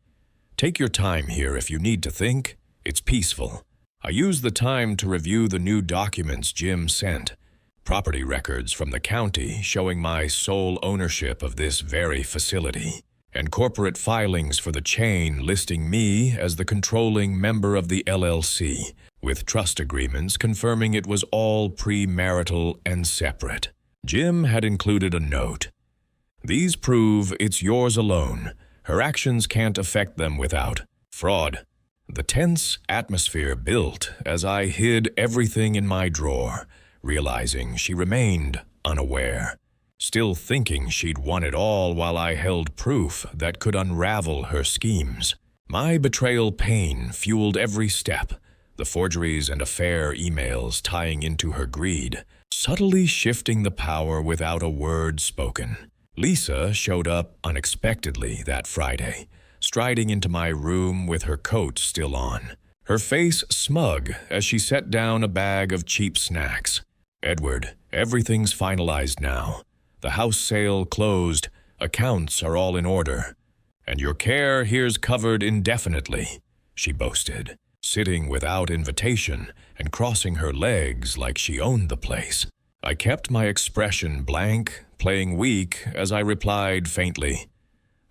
"Take your time here if you need to think. It's peaceful." I used the time to review the new documents Jim sent, property records from the county showing my sole ownership of this very facility, and corporate filings for the chain listing me as the controlling member of the LLC, with trust agreements confirming it was all premarital and separate. Jim had included a note. "These prove it's yours alone. Her actions can't affect them without fraud." The tense atmosphere built as I hid everything in my drawer, realizing she remained unaware, still thinking she'd won it all while I held proof that could unravel her schemes. My betrayal pain fueled every step, the forgeries and affair emails tying into her greed, subtly shifting the power without a word spoken. Lisa showed up unexpectedly that Friday, striding into my room with her coat still on, her face smug as she set down a bag of cheap snacks. "Edward, everything's finalized now. The house sale closed, accounts are all in order, and your care here's covered indefinitely," she boasted, sitting without invitation and crossing her legs like she owned the place. I kept my expression blank, playing weak as I replied faintly,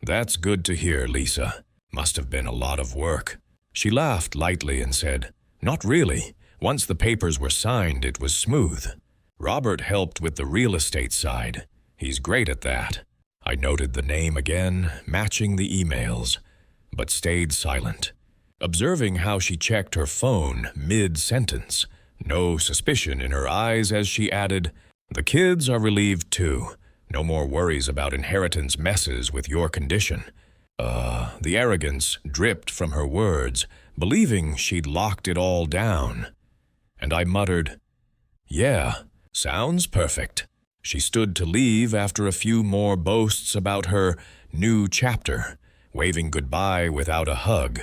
"That's good to hear, Lisa. Must have been a lot of work." She laughed lightly and said, "Not really. Once the papers were signed, it was smooth. Robert helped with the real estate side. He's great at that. I noted the name again, matching the emails, but stayed silent, observing how she checked her phone mid-sentence, no suspicion in her eyes as she added, "The kids are relieved too. No more worries about inheritance messes with your condition." The arrogance dripped from her words, believing she'd locked it all down. And I muttered, "Yeah, sounds perfect." She stood to leave after a few more boasts about her new chapter, waving goodbye without a hug,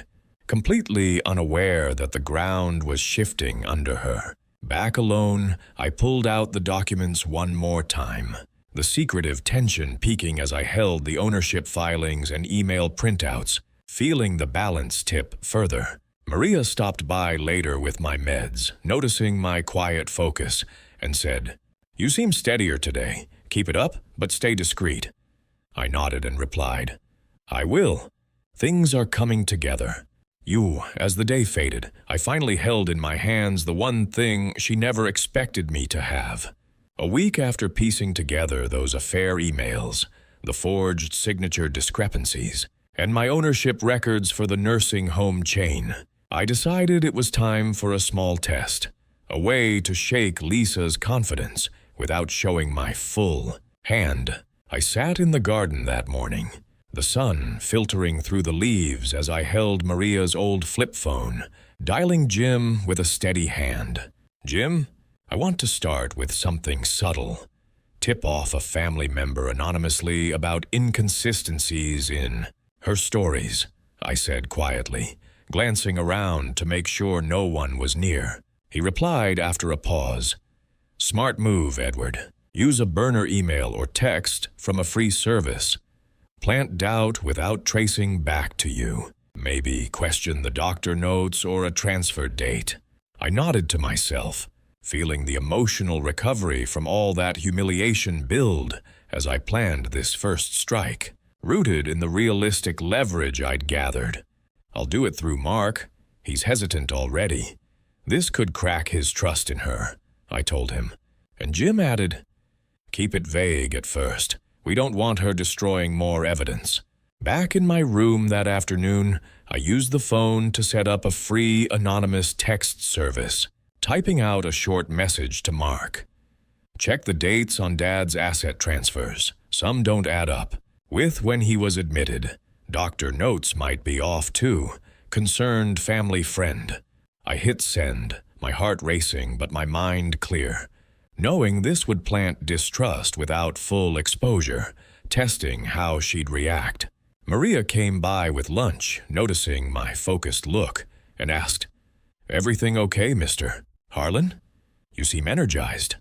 completely unaware that the ground was shifting under her. Back alone, I pulled out the documents one more time, the secretive tension peaking as I held the ownership filings and email printouts, feeling the balance tip further. Maria stopped by later with my meds, noticing my quiet focus, and said, "You seem steadier today. Keep it up, but stay discreet." I nodded and replied, "I will. Things are coming together." As the day faded, I finally held in my hands the one thing she never expected me to have. A week after piecing together those affair emails, the forged signature discrepancies, and my ownership records for the nursing home chain, I decided it was time for a small test, a way to shake Lisa's confidence without showing my full hand. I sat in the garden that morning, the sun filtering through the leaves as I held Maria's old flip phone, dialing Jim with a steady hand. "Jim, I want to start with something subtle. Tip off a family member anonymously about inconsistencies in her stories," I said quietly, glancing around to make sure no one was near. He replied after a pause, "Smart move, Edward. Use a burner email or text from a free service. Plant doubt without tracing back to you. Maybe question the doctor notes or a transfer date." I nodded to myself, feeling the emotional recovery from all that humiliation build as I planned this first strike, rooted in the realistic leverage I'd gathered. "I'll do it through Mark. He's hesitant already. This could crack his trust in her," I told him. And Jim added, "Keep it vague at first. We don't want her destroying more evidence." Back in my room that afternoon, I used the phone to set up a free anonymous text service, typing out a short message to Mark. "Check the dates on Dad's asset transfers. Some don't add up. With when he was admitted. Doctor notes might be off too. Concerned family friend." I hit send, my heart racing but my mind clear, knowing this would plant distrust without full exposure, testing how she'd react. Maria came by with lunch, noticing my focused look, and asked, "Everything okay, Mr. Harlan? You seem energized."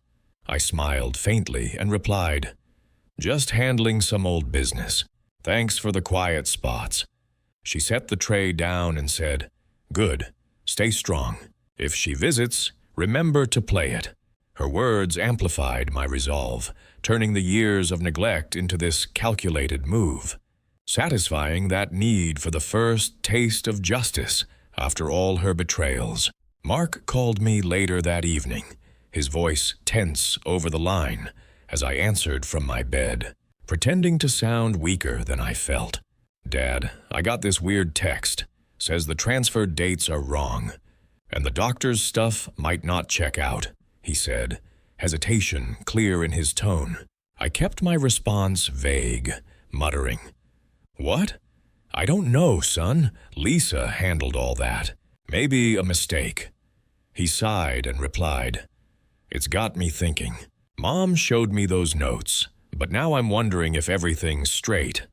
I smiled faintly and replied, "Just handling some old business. Thanks for the quiet spots." She set the tray down and said, "Good. Stay strong. If she visits, remember to play it." Her words amplified my resolve, turning the years of neglect into this calculated move, satisfying that need for the first taste of justice after all her betrayals. Mark called me later that evening, his voice tense over the line as I answered from my bed, pretending to sound weaker than I felt. "Dad, I got this weird text. Says the transfer dates are wrong, and the doctor's stuff might not check out," he said, hesitation clear in his tone. I kept my response vague, muttering, "What? I don't know, son. Lisa handled all that. Maybe a mistake." He sighed and replied, "It's got me thinking. Mom showed me those notes, but now I'm wondering if everything's straight.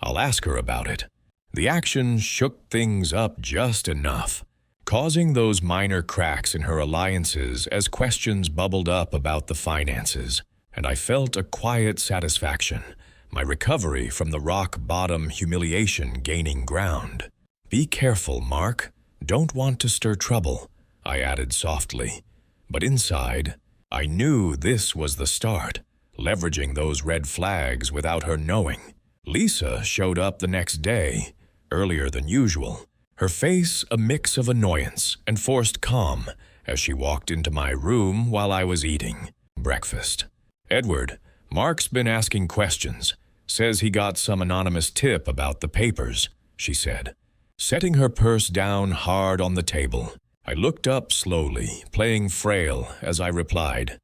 I'll ask her about it." The action shook things up just enough, causing those minor cracks in her alliances as questions bubbled up about the finances, and I felt a quiet satisfaction, my recovery from the rock-bottom humiliation gaining ground. "Be careful, Mark. Don't want to stir trouble," I added softly. But inside, I knew this was the start, leveraging those red flags without her knowing. Lisa showed up the next day, earlier than usual, her face a mix of annoyance and forced calm as she walked into my room while I was eating breakfast. "Edward, Mark's been asking questions. Says he got some anonymous tip about the papers, she said, setting her purse down hard on the table. I looked up slowly, playing frail, as I replied,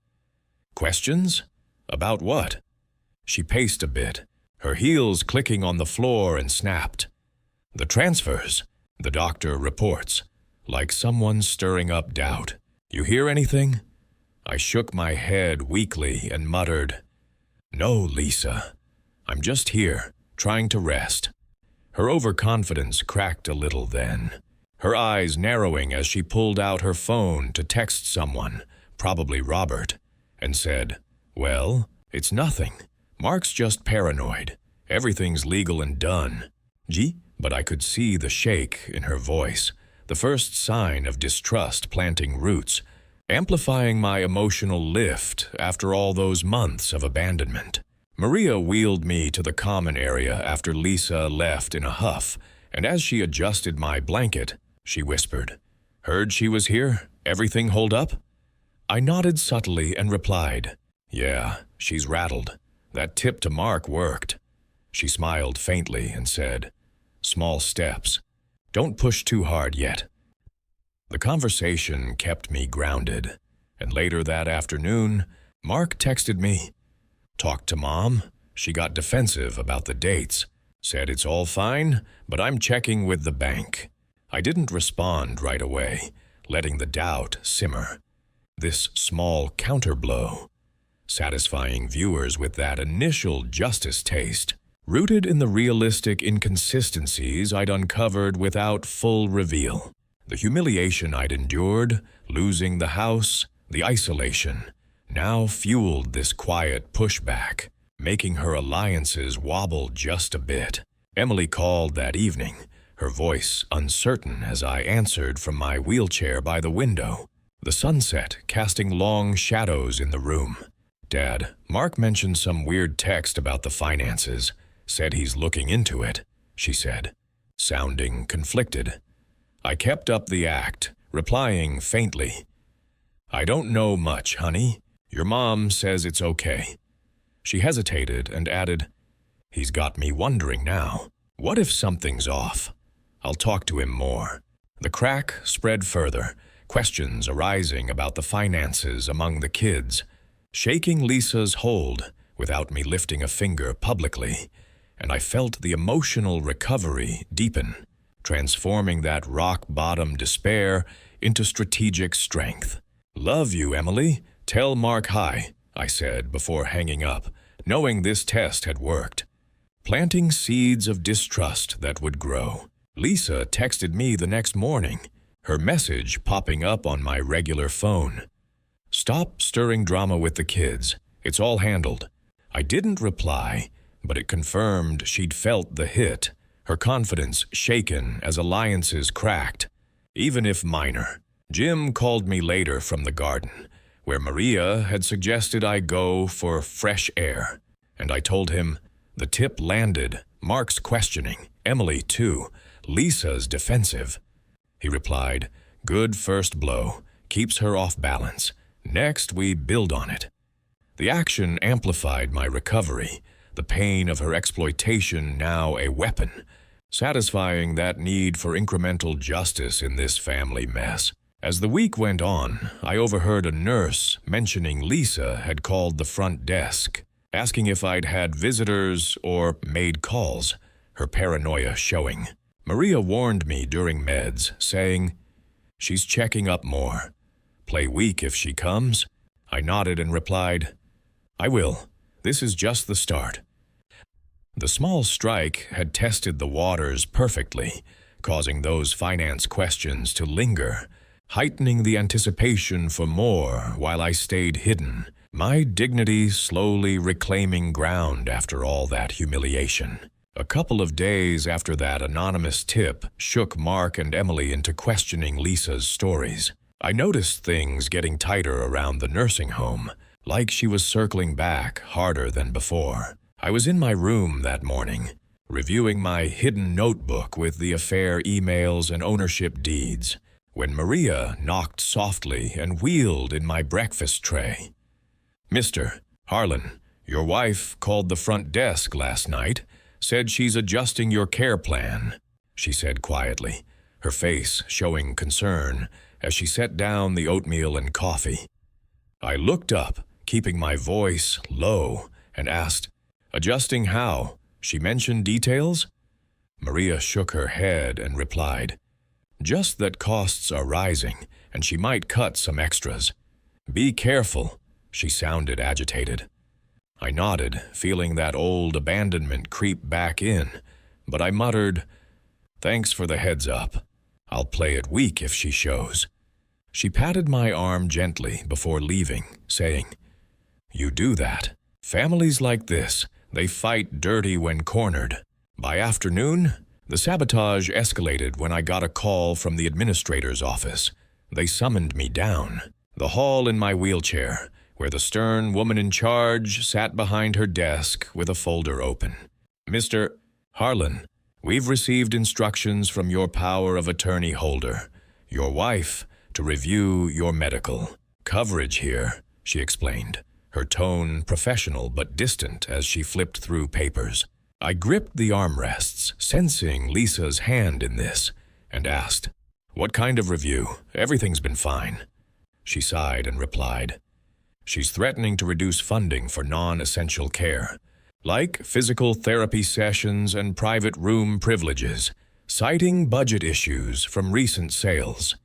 "Questions? About what?" She paced a bit, her heels clicking on the floor, and snapped, "The transfers, the doctor reports," like someone stirring up doubt. "You hear anything?" I shook my head weakly and muttered, "No, Lisa. I'm just here, trying to rest." Her overconfidence cracked a little then, her eyes narrowing as she pulled out her phone to text someone, probably Robert, and said, "Well, it's nothing. Mark's just paranoid. Everything's legal and done." Gee, but I could see the shake in her voice, the first sign of distrust planting roots, amplifying my emotional lift after all those months of abandonment. Maria wheeled me to the common area after Lisa left in a huff, and as she adjusted my blanket, she whispered, "Heard she was here? Everything hold up?" I nodded subtly and replied, "Yeah, she's rattled. That tip to Mark worked." She smiled faintly and said, "Small steps. Don't push too hard yet." The conversation kept me grounded, and later that afternoon, Mark texted me, "Talked to Mom. She got defensive about the dates. Said it's all fine, but I'm checking with the bank." I didn't respond right away, letting the doubt simmer. This small counterblow, satisfying viewers with that initial justice taste, rooted in the realistic inconsistencies I'd uncovered without full reveal. The humiliation I'd endured, losing the house, the isolation, now fueled this quiet pushback, making her alliances wobble just a bit. Emily called that evening, her voice uncertain as I answered from my wheelchair by the window, the sunset casting long shadows in the room. "Dad, Mark mentioned some weird text about the finances, said he's looking into it," she said, sounding conflicted. I kept up the act, replying faintly, "I don't know much, honey. Your mom says it's okay." She hesitated and added, "He's got me wondering now. What if something's off? I'll talk to him more." The crack spread further, questions arising about the finances among the kids, shaking Lisa's hold without me lifting a finger publicly, and I felt the emotional recovery deepen, transforming that rock-bottom despair into strategic strength. "Love you, Emily. Tell Mark hi," I said before hanging up, knowing this test had worked, planting seeds of distrust that would grow. Lisa texted me the next morning, her message popping up on my regular phone. "Stop stirring drama with the kids. It's all handled." I didn't reply, but it confirmed she'd felt the hit, her confidence shaken as alliances cracked, even if minor. Jim called me later from the garden, where Maria had suggested I go for fresh air, and I told him, the tip landed, Mark's questioning, Emily too, Lisa's defensive. He replied, "Good first blow, keeps her off balance. Next we build on it." The action amplified my recovery, the pain of her exploitation now a weapon, satisfying that need for incremental justice in this family mess. As the week went on, I overheard a nurse mentioning Lisa had called the front desk, asking if I'd had visitors or made calls, her paranoia showing. Maria warned me during meds, saying, "She's checking up more. Play weak if she comes." I nodded and replied, "I will. This is just the start." The small strike had tested the waters perfectly, causing those finance questions to linger, heightening the anticipation for more while I stayed hidden, my dignity slowly reclaiming ground after all that humiliation. A couple of days after that anonymous tip shook Mark and Emily into questioning Lisa's stories. I noticed things getting tighter around the nursing home, like she was circling back harder than before. I was in my room that morning, reviewing my hidden notebook with the affair emails and ownership deeds, when Maria knocked softly and wheeled in my breakfast tray. "Mr. Harlan, Your wife called the front desk last night, said she's adjusting your care plan, she said quietly, her face showing concern as she set down the oatmeal and coffee. I looked up, keeping my voice low, and asked, "Adjusting how? She mentioned details?" Maria shook her head and replied, "Just that costs are rising, and she might cut some extras. Be careful," she sounded agitated. I nodded, feeling that old abandonment creep back in, but I muttered, "Thanks for the heads up. I'll play it weak if she shows." She patted my arm gently before leaving, saying, "You do that. Families like this, they fight dirty when cornered." By afternoon, the sabotage escalated when I got a call from the administrator's office. They summoned me down. The hall in my wheelchair, where the stern woman in charge sat behind her desk with a folder open. "Mr. Harlan, we've received instructions from your power of attorney holder, your wife, to review your medical coverage here," she explained, her tone professional but distant as she flipped through papers. I gripped the armrests, sensing Lisa's hand in this, and asked, "What kind of review? Everything's been fine." She sighed and replied, "She's threatening to reduce funding for non-essential care, like physical therapy sessions and private room privileges, citing budget issues from recent sales."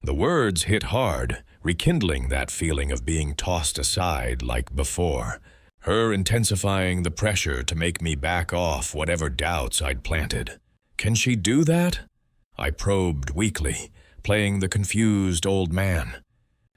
The words hit hard, rekindling that feeling of being tossed aside like before, her intensifying the pressure to make me back off whatever doubts I'd planted. "Can she do that?" I probed weakly, playing the confused old man.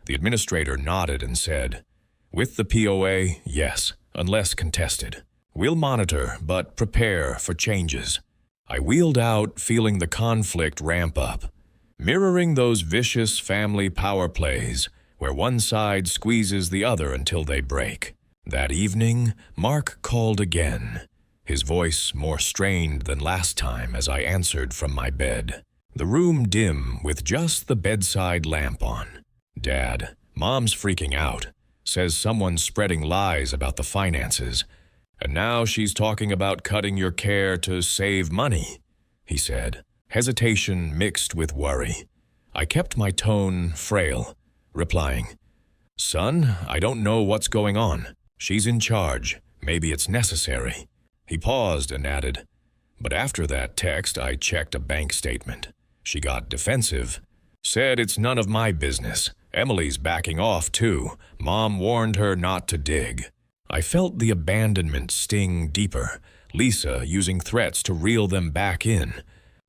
The administrator nodded and said, "With the POA, yes, unless contested. We'll monitor, but prepare for changes." I wheeled out, feeling the conflict ramp up, mirroring those vicious family power plays where one side squeezes the other until they break. That evening, Mark called again, his voice more strained than last time as I answered from my bed, the room dim with just the bedside lamp on. "Dad, Mom's freaking out, says someone's spreading lies about the finances, and now she's talking about cutting your care to save money," he said, hesitation mixed with worry. I kept my tone frail, replying, "Son, I don't know what's going on. She's in charge. Maybe it's necessary." He paused and added, "But after that text, I checked a bank statement. She got defensive. Said it's none of my business. Emily's backing off, too. Mom warned her not to dig." I felt the abandonment sting deeper, Lisa using threats to reel them back in,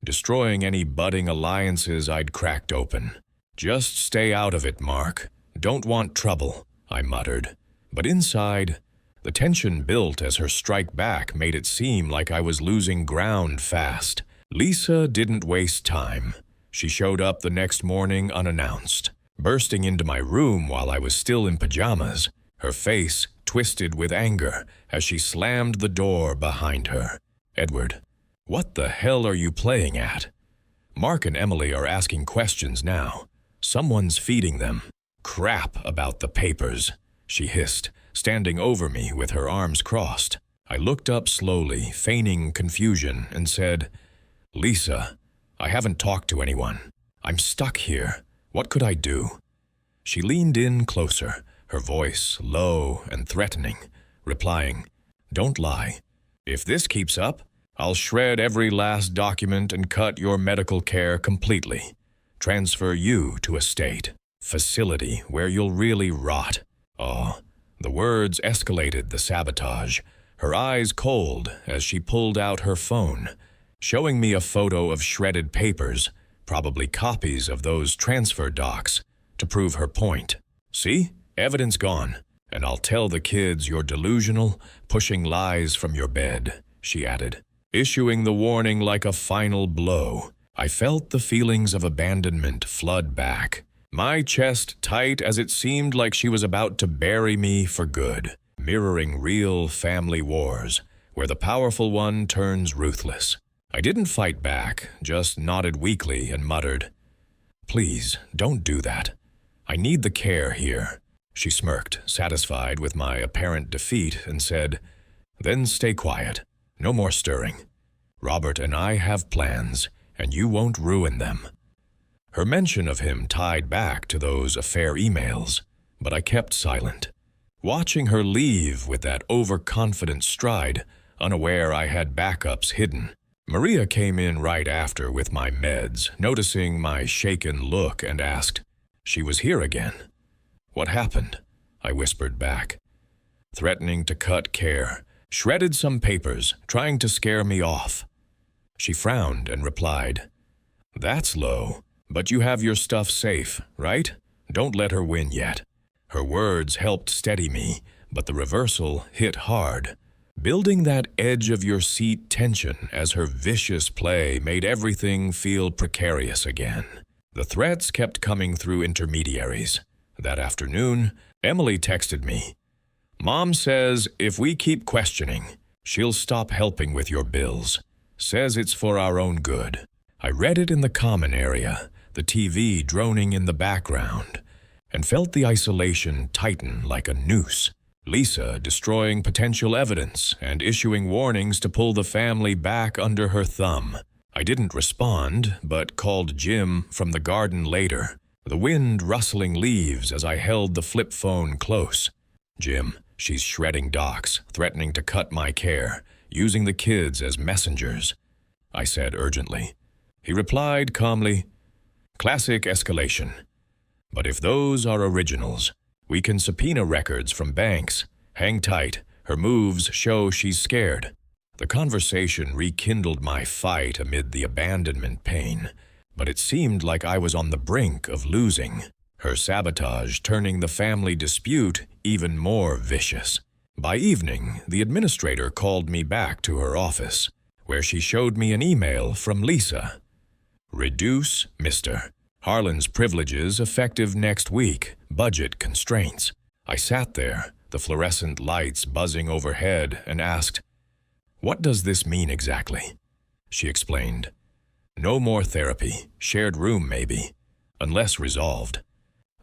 destroying any budding alliances I'd cracked open. "Just stay out of it, Mark. Don't want trouble," I muttered. But inside, the tension built as her strike back made it seem like I was losing ground fast. Lisa didn't waste time. She showed up the next morning unannounced, bursting into my room while I was still in pajamas, her face twisted with anger as she slammed the door behind her. "Edward, what the hell are you playing at? Mark and Emily are asking questions now. Someone's feeding them." "Crap about the papers," she hissed, standing over me with her arms crossed. I looked up slowly, feigning confusion, and said, "Lisa, I haven't talked to anyone. I'm stuck here. What could I do?" She leaned in closer, her voice low and threatening, replying, "Don't lie. If this keeps up, I'll shred every last document and cut your medical care completely. Transfer you to a state facility where you'll really rot." Oh, the words escalated the sabotage, her eyes cold as she pulled out her phone, showing me a photo of shredded papers, probably copies of those transfer docs, to prove her point. "See? Evidence gone. And I'll tell the kids you're delusional, pushing lies from your bed," she added, issuing the warning like a final blow. I felt the feelings of abandonment flood back, my chest tight as it seemed like she was about to bury me for good, mirroring real family wars, where the powerful one turns ruthless. I didn't fight back, just nodded weakly and muttered, "Please, don't do that. I need the care here." She smirked, satisfied with my apparent defeat, and said, "Then stay quiet. No more stirring. Robert and I have plans, and you won't ruin them." Her mention of him tied back to those affair emails, but I kept silent. Watching her leave with that overconfident stride, unaware I had backups hidden. Maria came in right after with my meds, noticing my shaken look, and asked, "She was here again." "What happened?" I whispered back. "Threatening to cut care, shredded some papers, trying to scare me off." She frowned and replied, "That's low, but you have your stuff safe, right? Don't let her win yet." Her words helped steady me, but the reversal hit hard. Building that edge-of-your-seat tension as her vicious play made everything feel precarious again. The threats kept coming through intermediaries. That afternoon, Emily texted me, "Mom says if we keep questioning, she'll stop helping with your bills. Says it's for our own good." I read it in the common area, the TV droning in the background, and felt the isolation tighten like a noose. Lisa destroying potential evidence and issuing warnings to pull the family back under her thumb. I didn't respond, but called Jim from the garden later, the wind rustling leaves as I held the flip phone close. "Jim, she's shredding docs, threatening to cut my care, using the kids as messengers," I said urgently. He replied calmly, "Classic escalation. But if those are originals, we can subpoena records from banks. Hang tight, her moves show she's scared." The conversation rekindled my fight amid the abandonment pain, but it seemed like I was on the brink of losing, her sabotage turning the family dispute even more vicious. By evening, the administrator called me back to her office, where she showed me an email from Lisa. "Reduce, Mr. Harlan's privileges effective next week. Budget constraints." I sat there, the fluorescent lights buzzing overhead, and asked, "What does this mean exactly?" She explained, "No more therapy, shared room maybe, unless resolved."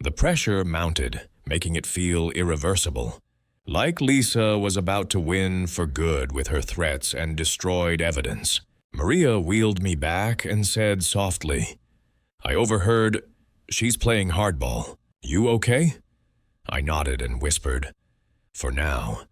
The pressure mounted, making it feel irreversible. Like Lisa was about to win for good with her threats and destroyed evidence. Maria wheeled me back and said softly, "I overheard, she's playing hardball. You okay?" I nodded and whispered, "For now.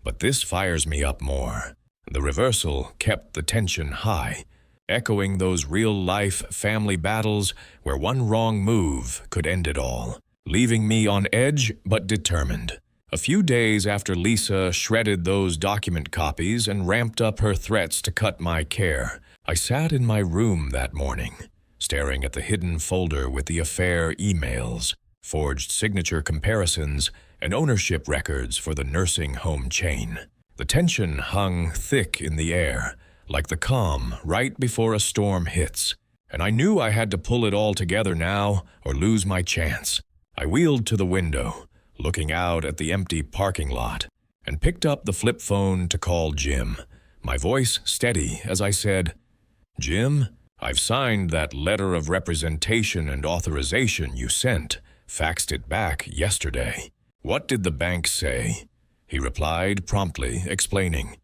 But this fires me up more." The reversal kept the tension high, echoing those real-life family battles where one wrong move could end it all, leaving me on edge but determined. A few days after Lisa shredded those document copies and ramped up her threats to cut my care, I sat in my room that morning, staring at the hidden folder with the affair emails, forged signature comparisons, and ownership records for the nursing home chain. The tension hung thick in the air, like the calm right before a storm hits, and I knew I had to pull it all together now or lose my chance. I wheeled to the window, looking out at the empty parking lot, and picked up the flip phone to call Jim, my voice steady as I said, "Jim, I've signed that letter of representation and authorization you sent, faxed it back yesterday." "What did the bank say?" He replied promptly, explaining,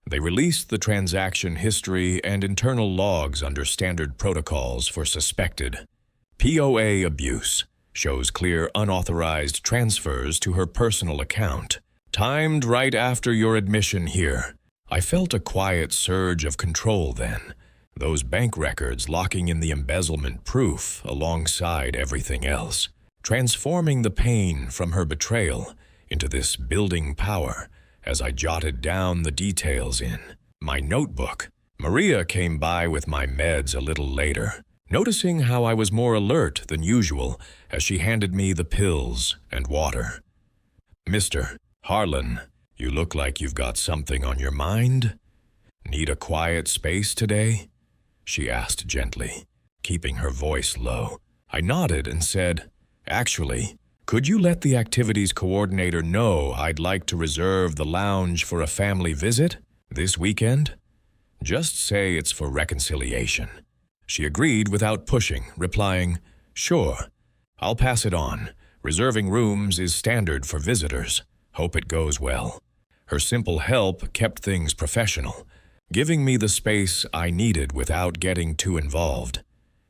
"They released the transaction history and internal logs under standard protocols for suspected POA abuse. Shows clear unauthorized transfers to her personal account. Timed right after your admission here." I felt a quiet surge of control then, those bank records locking in the embezzlement proof alongside everything else, transforming the pain from her betrayal into this building power as I jotted down the details in my notebook. Maria came by with my meds a little later, noticing how I was more alert than usual as she handed me the pills and water. "Mr. Harlan, you look like you've got something on your mind. Need a quiet space today?" she asked gently, keeping her voice low. I nodded and said, "Actually, could you let the activities coordinator know I'd like to reserve the lounge for a family visit this weekend? Just say it's for reconciliation." She agreed without pushing, replying, "Sure, I'll pass it on. Reserving rooms is standard for visitors. Hope it goes well. Her simple help kept things professional, giving me the space I needed without getting too involved.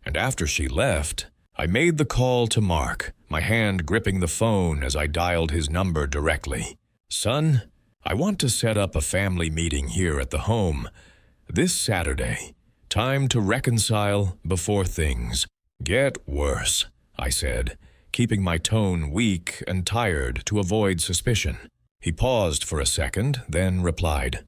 And after she left, I made the call to Mark, my hand gripping the phone as I dialed his number directly. "Son, I want to set up a family meeting here at the home this Saturday. Time to reconcile before things get worse," I said, keeping my tone weak and tired to avoid suspicion. He paused for a second, then replied,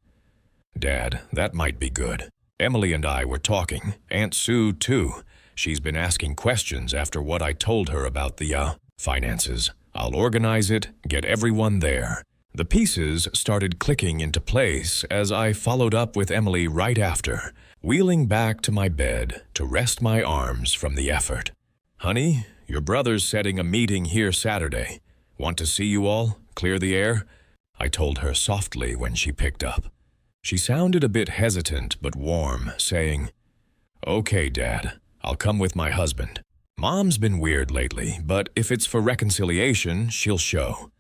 "Dad, that might be good. Emily and I were talking, Aunt Sue too. She's been asking questions after what I told her about the finances. I'll organize it, get everyone there." The pieces started clicking into place as I followed up with Emily right after, wheeling back to my bed to rest my arms from the effort. "Honey, your brother's setting a meeting here Saturday. Want to see you all? Clear the air?" I told her softly when she picked up. She sounded a bit hesitant but warm, saying, "Okay, Dad, I'll come with my husband. Mom's been weird lately, but if it's for reconciliation, she'll show.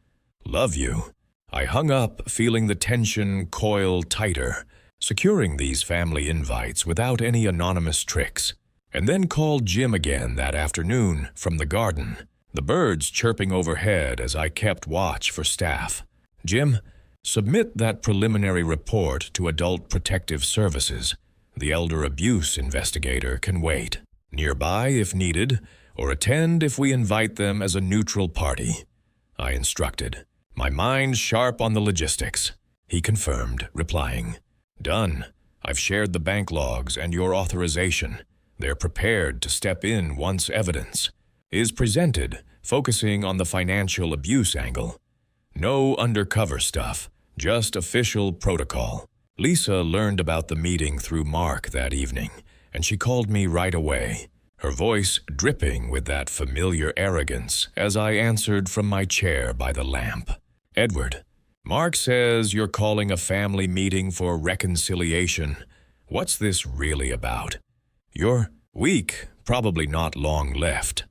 Love you." I hung up, feeling the tension coil tighter, securing these family invites without any anonymous tricks, and then called Jim again that afternoon from the garden, the birds chirping overhead as I kept watch for staff. "Jim, submit that preliminary report to Adult Protective Services. The elder abuse investigator can wait. Nearby if needed, or attend if we invite them as a neutral party," I instructed, my mind sharp on the logistics. He confirmed, replying, "Done. I've shared the bank logs and your authorization. They're prepared to step in once evidence is presented, focusing on the financial abuse angle. No undercover stuff, just official protocol." Lisa learned about the meeting through Mark that evening, and she called me right away, her voice dripping with that familiar arrogance as I answered from my chair by the lamp. "Edward, Mark says you're calling a family meeting for reconciliation. What's this really about? You're weak, probably not long left."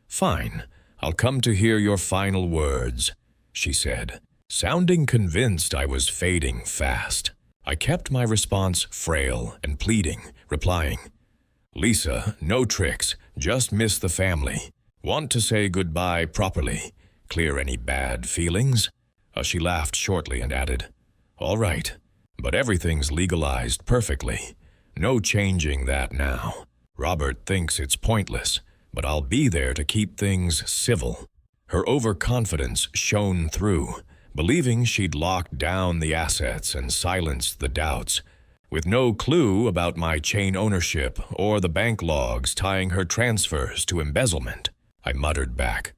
"Fine, I'll come to hear your final words," she said, sounding convinced I was fading fast. I kept my response frail and pleading, replying, "Lisa, no tricks, just miss the family. Want to say goodbye properly. Clear any bad feelings?" She laughed shortly and added, "All right, but everything's legalized perfectly. No changing that now. Robert thinks it's pointless, but I'll be there to keep things civil." Her overconfidence shone through, believing she'd locked down the assets and silenced the doubts, with no clue about my chain ownership or the bank logs tying her transfers to embezzlement. I muttered back,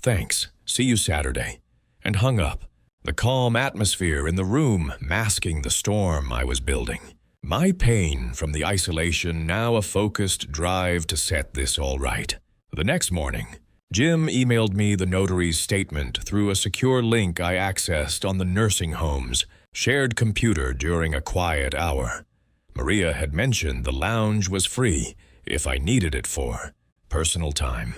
"Thanks, see you Saturday," and hung up, the calm atmosphere in the room masking the storm I was building. My pain from the isolation now a focused drive to set this all right. The next morning, Jim emailed me the notary's statement through a secure link I accessed on the nursing home's shared computer during a quiet hour. Maria had mentioned the lounge was free if I needed it for personal time.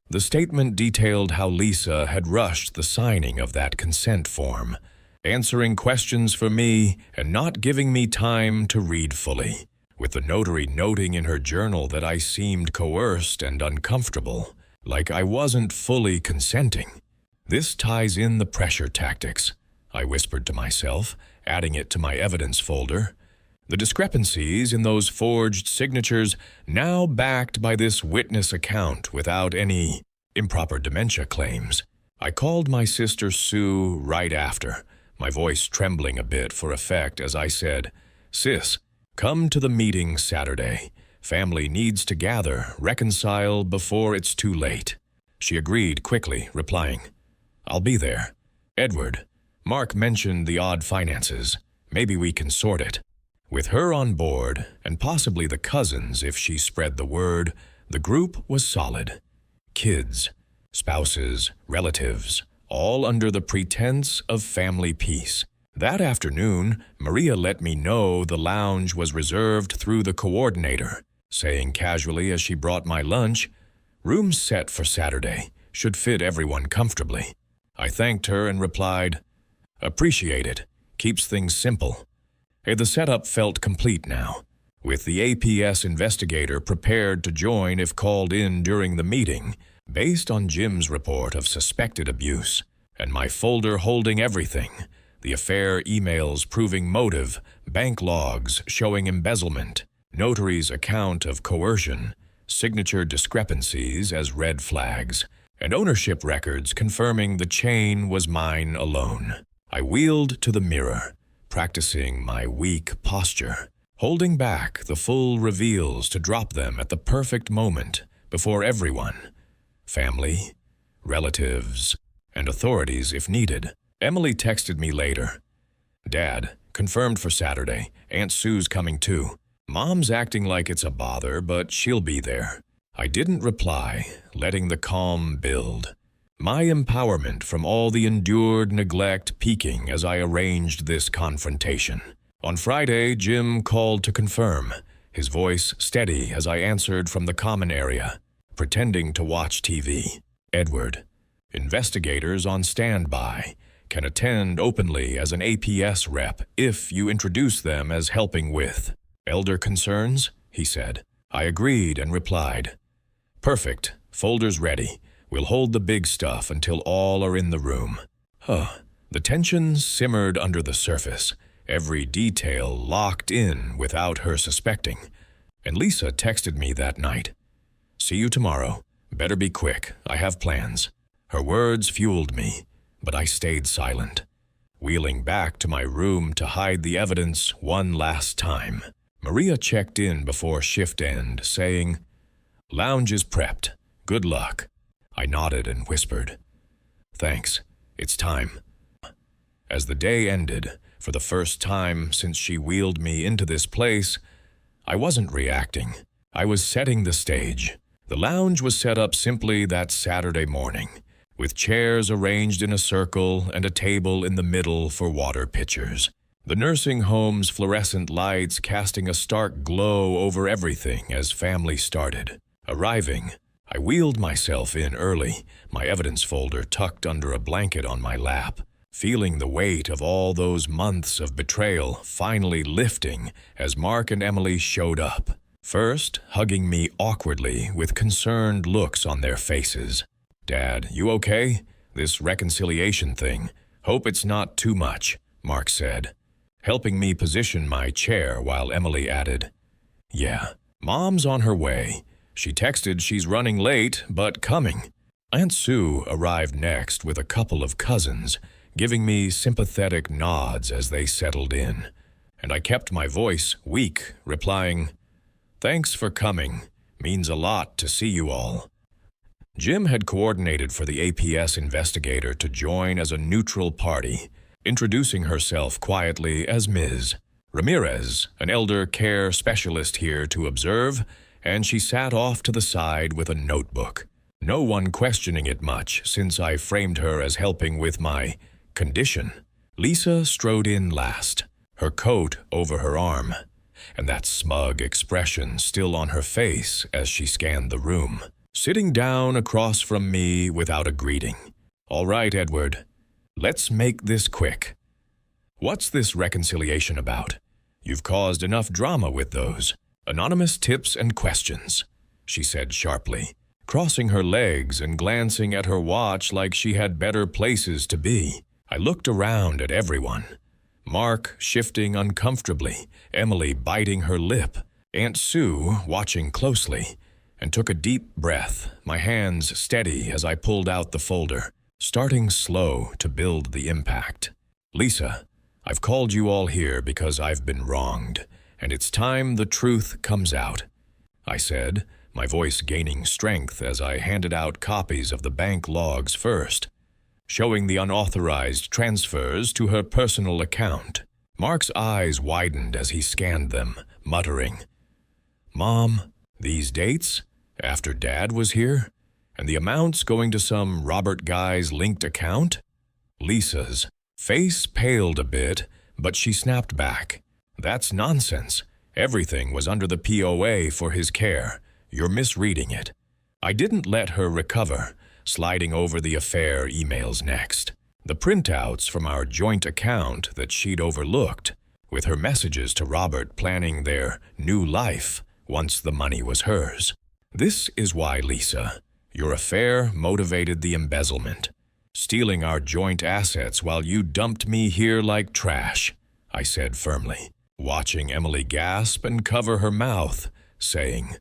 The statement detailed how Lisa had rushed the signing of that consent form, answering questions for me and not giving me time to read fully, with the notary noting in her journal that I seemed coerced and uncomfortable, like I wasn't fully consenting. "This ties in the pressure tactics," I whispered to myself, adding it to my evidence folder. The discrepancies in those forged signatures now backed by this witness account without any improper dementia claims. I called my sister Sue right after, my voice trembling a bit for effect as I said, "Sis, come to the meeting Saturday. Family needs to gather, reconcile before it's too late." She agreed quickly, replying, "I'll be there. Edward, Mark mentioned the odd finances. Maybe we can sort it." With her on board, and possibly the cousins if she spread the word, the group was solid. Kids, spouses, relatives, all under the pretense of family peace. That afternoon, Maria let me know the lounge was reserved through the coordinator, saying casually as she brought my lunch, "Room's set for Saturday. should fit everyone comfortably. I thanked her and replied, "Appreciate it. Keeps things simple." The setup felt complete now, with the APS investigator prepared to join if called in during the meeting, based on Jim's report of suspected abuse, and my folder holding everything: the affair emails proving motive, bank logs showing embezzlement, notary's account of coercion, signature discrepancies as red flags, and ownership records confirming the chain was mine alone. I wheeled to the mirror, practicing my weak posture, holding back the full reveals to drop them at the perfect moment before everyone: family, relatives, and authorities if needed. Emily texted me later. "Dad, confirmed for Saturday. Aunt Sue's coming too. Mom's acting like it's a bother, but she'll be there." I didn't reply, letting the calm build. My empowerment from all the endured neglect peaking as I arranged this confrontation. On Friday, Jim called to confirm, his voice steady as I answered from the common area, pretending to watch TV. "Edward, investigators on standby. Can attend openly as an APS rep if you introduce them as helping with elder concerns," he said. I agreed and replied, "Perfect. Folder's ready. We'll hold the big stuff until all are in the room." The tension simmered under the surface, every detail locked in without her suspecting. And Lisa texted me that night. "See you tomorrow. Better be quick. I have plans." Her words fueled me, but I stayed silent, wheeling back to my room to hide the evidence one last time. Maria checked in before shift end, saying, "Lounge is prepped. Good luck." I nodded and whispered, "Thanks. It's time." As the day ended, for the first time since she wheeled me into this place, I wasn't reacting. I was setting the stage. The lounge was set up simply that Saturday morning, with chairs arranged in a circle and a table in the middle for water pitchers. The nursing home's fluorescent lights casting a stark glow over everything as family started. Arriving, I wheeled myself in early, my evidence folder tucked under a blanket on my lap, feeling the weight of all those months of betrayal finally lifting as Mark and Emily showed up, first hugging me awkwardly with concerned looks on their faces. "Dad, you okay? This reconciliation thing. Hope it's not too much," Mark said, helping me position my chair while Emily added, "Yeah, Mom's on her way. She texted she's running late, but coming." Aunt Sue arrived next with a couple of cousins, giving me sympathetic nods as they settled in, and I kept my voice weak, replying, "Thanks for coming. Means a lot to see you all." Jim had coordinated for the APS investigator to join as a neutral party, introducing herself quietly as Ms. Ramirez, an elder care specialist here to observe, and she sat off to the side with a notebook, no one questioning it much since I framed her as helping with my condition. Lisa strode in last, her coat over her arm, and that smug expression still on her face as she scanned the room, sitting down across from me without a greeting. "All right, Edward, let's make this quick. What's this reconciliation about? You've caused enough drama with those anonymous tips and questions," she said sharply, crossing her legs and glancing at her watch like she had better places to be. I looked around at everyone. Mark shifting uncomfortably, Emily biting her lip, Aunt Sue watching closely, and took a deep breath, my hands steady as I pulled out the folder, starting slow to build the impact. "Lisa, I've called you all here because I've been wronged, and it's time the truth comes out," I said, my voice gaining strength as I handed out copies of the bank logs first, showing the unauthorized transfers to her personal account. Mark's eyes widened as he scanned them, muttering, "Mom, these dates? After Dad was here? And the amounts going to some Robert guy's linked account?" Lisa's face paled a bit, but she snapped back. "That's nonsense. Everything was under the POA for his care. You're misreading it." I didn't let her recover, sliding over the affair emails next. The printouts from our joint account that she'd overlooked, with her messages to Robert planning their new life once the money was hers. This is why, Lisa, your affair motivated the embezzlement. Stealing our joint assets while you dumped me here like trash, I said firmly, watching Emily gasp and cover her mouth, saying,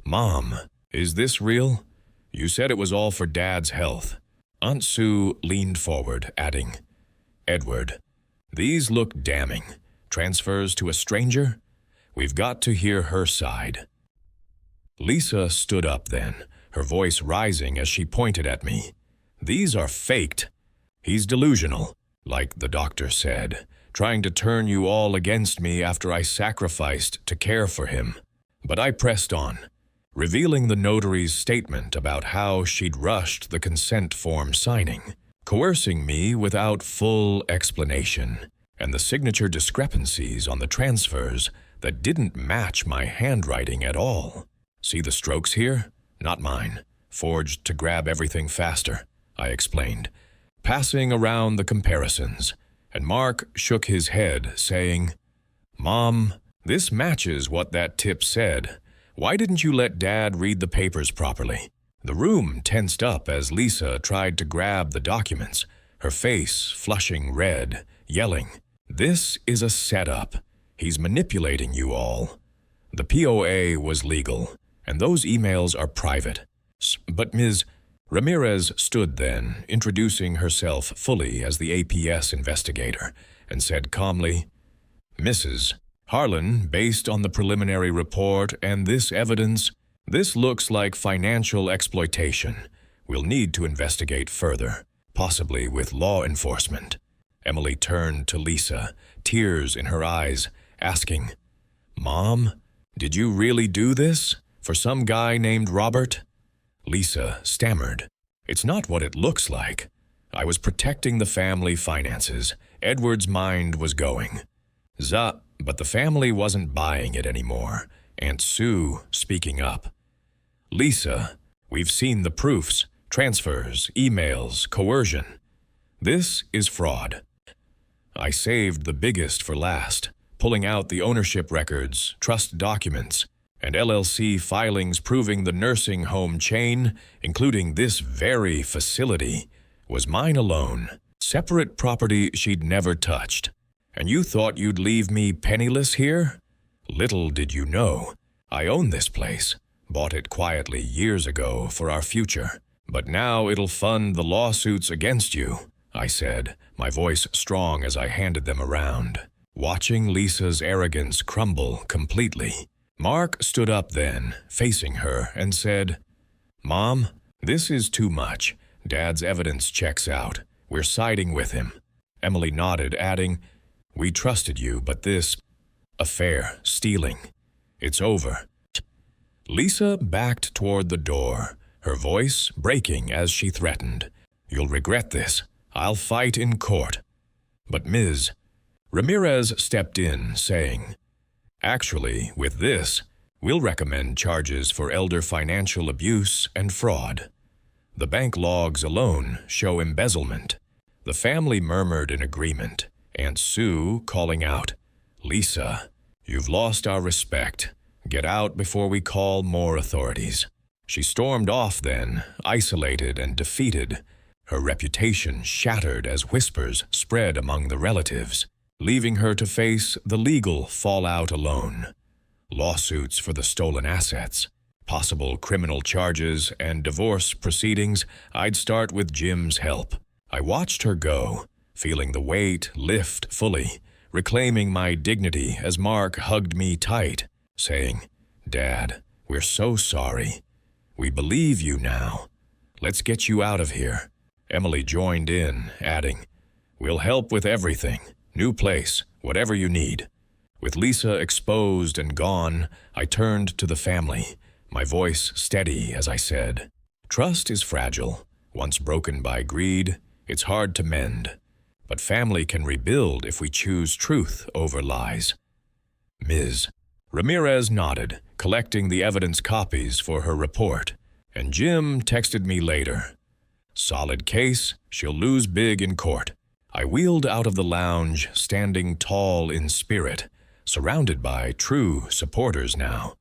"Mom, is this real? You said it was all for Dad's health." Aunt Sue leaned forward, adding, "Edward, these look damning. Transfers to a stranger? We've got to hear her side." Lisa stood up then, her voice rising as she pointed at me. "These are faked. He's delusional, like the doctor said, trying to turn you all against me after I sacrificed to care for him." But I pressed on, revealing the notary's statement about how she'd rushed the consent form signing, coercing me without full explanation, and the signature discrepancies on the transfers that didn't match my handwriting at all. "See the strokes here? Not mine. Forged to grab everything faster," I explained, passing around the comparisons, and Mark shook his head, saying, "Mom, this matches what that tip said. Why didn't you let Dad read the papers properly?" The room tensed up as Lisa tried to grab the documents, her face flushing red, yelling, "This is a setup. He's manipulating you all." The POA was legal, and those emails are private. But Ms. Ramirez stood then, introducing herself fully as the APS investigator, and said calmly, "Mrs. Harlan, based on the preliminary report and this evidence, this looks like financial exploitation. We'll need to investigate further, possibly with law enforcement." Emily turned to Lisa, tears in her eyes, asking, "Mom, did you really do this? For some guy named Robert?" Lisa stammered, "It's not what it looks like. I was protecting the family finances. Edward's mind was going. But the family wasn't buying it anymore." Aunt Sue speaking up. "Lisa, we've seen the proofs, transfers, emails, coercion. This is fraud." I saved the biggest for last, pulling out the ownership records, trust documents, and LLC filings proving the nursing home chain, including this very facility, was mine alone, separate property she'd never touched. And you thought you'd leave me penniless here? Little did you know, I own this place, bought it quietly years ago for our future. But now it'll fund the lawsuits against you, I said, my voice strong as I handed them around, watching Lisa's arrogance crumble completely. Mark stood up then, facing her, and said, "Mom, this is too much. Dad's evidence checks out. We're siding with him." Emily nodded, adding, "We trusted you, but this affair, stealing, it's over." Lisa backed toward the door, her voice breaking as she threatened, "You'll regret this. I'll fight in court." But Ms. Ramirez stepped in, saying, "Actually, with this, we'll recommend charges for elder financial abuse and fraud. The bank logs alone show embezzlement." The family murmured in agreement, Aunt Sue calling out, "Lisa, you've lost our respect. Get out before we call more authorities." She stormed off then, isolated and defeated, her reputation shattered as whispers spread among the relatives, leaving her to face the legal fallout alone. Lawsuits for the stolen assets, possible criminal charges, and divorce proceedings. I'd start with Jim's help. I watched her go, feeling the weight lift fully, reclaiming my dignity as Mark hugged me tight, saying, "Dad, we're so sorry. We believe you now. Let's get you out of here." Emily joined in, adding, "We'll help with everything. New place, whatever you need." With Lisa exposed and gone, I turned to the family, my voice steady as I said, "Trust is fragile. Once broken by greed, it's hard to mend. But family can rebuild if we choose truth over lies." Ms. Ramirez nodded, collecting the evidence copies for her report, and Jim texted me later, Solid case, she'll lose big in court. I wheeled out of the lounge, standing tall in spirit, surrounded by true supporters now.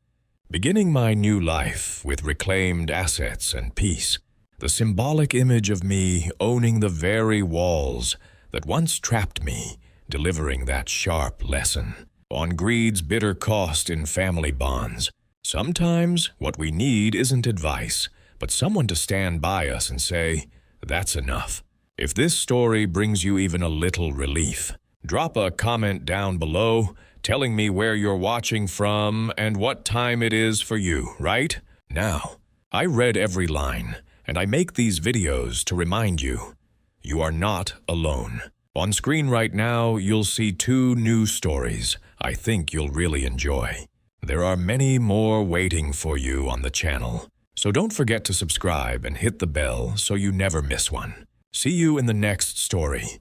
Beginning my new life with reclaimed assets and peace. The symbolic image of me owning the very walls that once trapped me, delivering that sharp lesson on greed's bitter cost in family bonds. Sometimes what we need isn't advice, but someone to stand by us and say, "That's enough." If this story brings you even a little relief, drop a comment down below telling me where you're watching from and what time it is for you, right? Now, I read every line, and I make these videos to remind you, you are not alone. On screen right now, you'll see 2 new stories I think you'll really enjoy. There are many more waiting for you on the channel, so don't forget to subscribe and hit the bell so you never miss one. See you in the next story.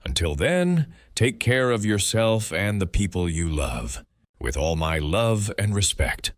Until then, take care of yourself and the people you love. With all my love and respect.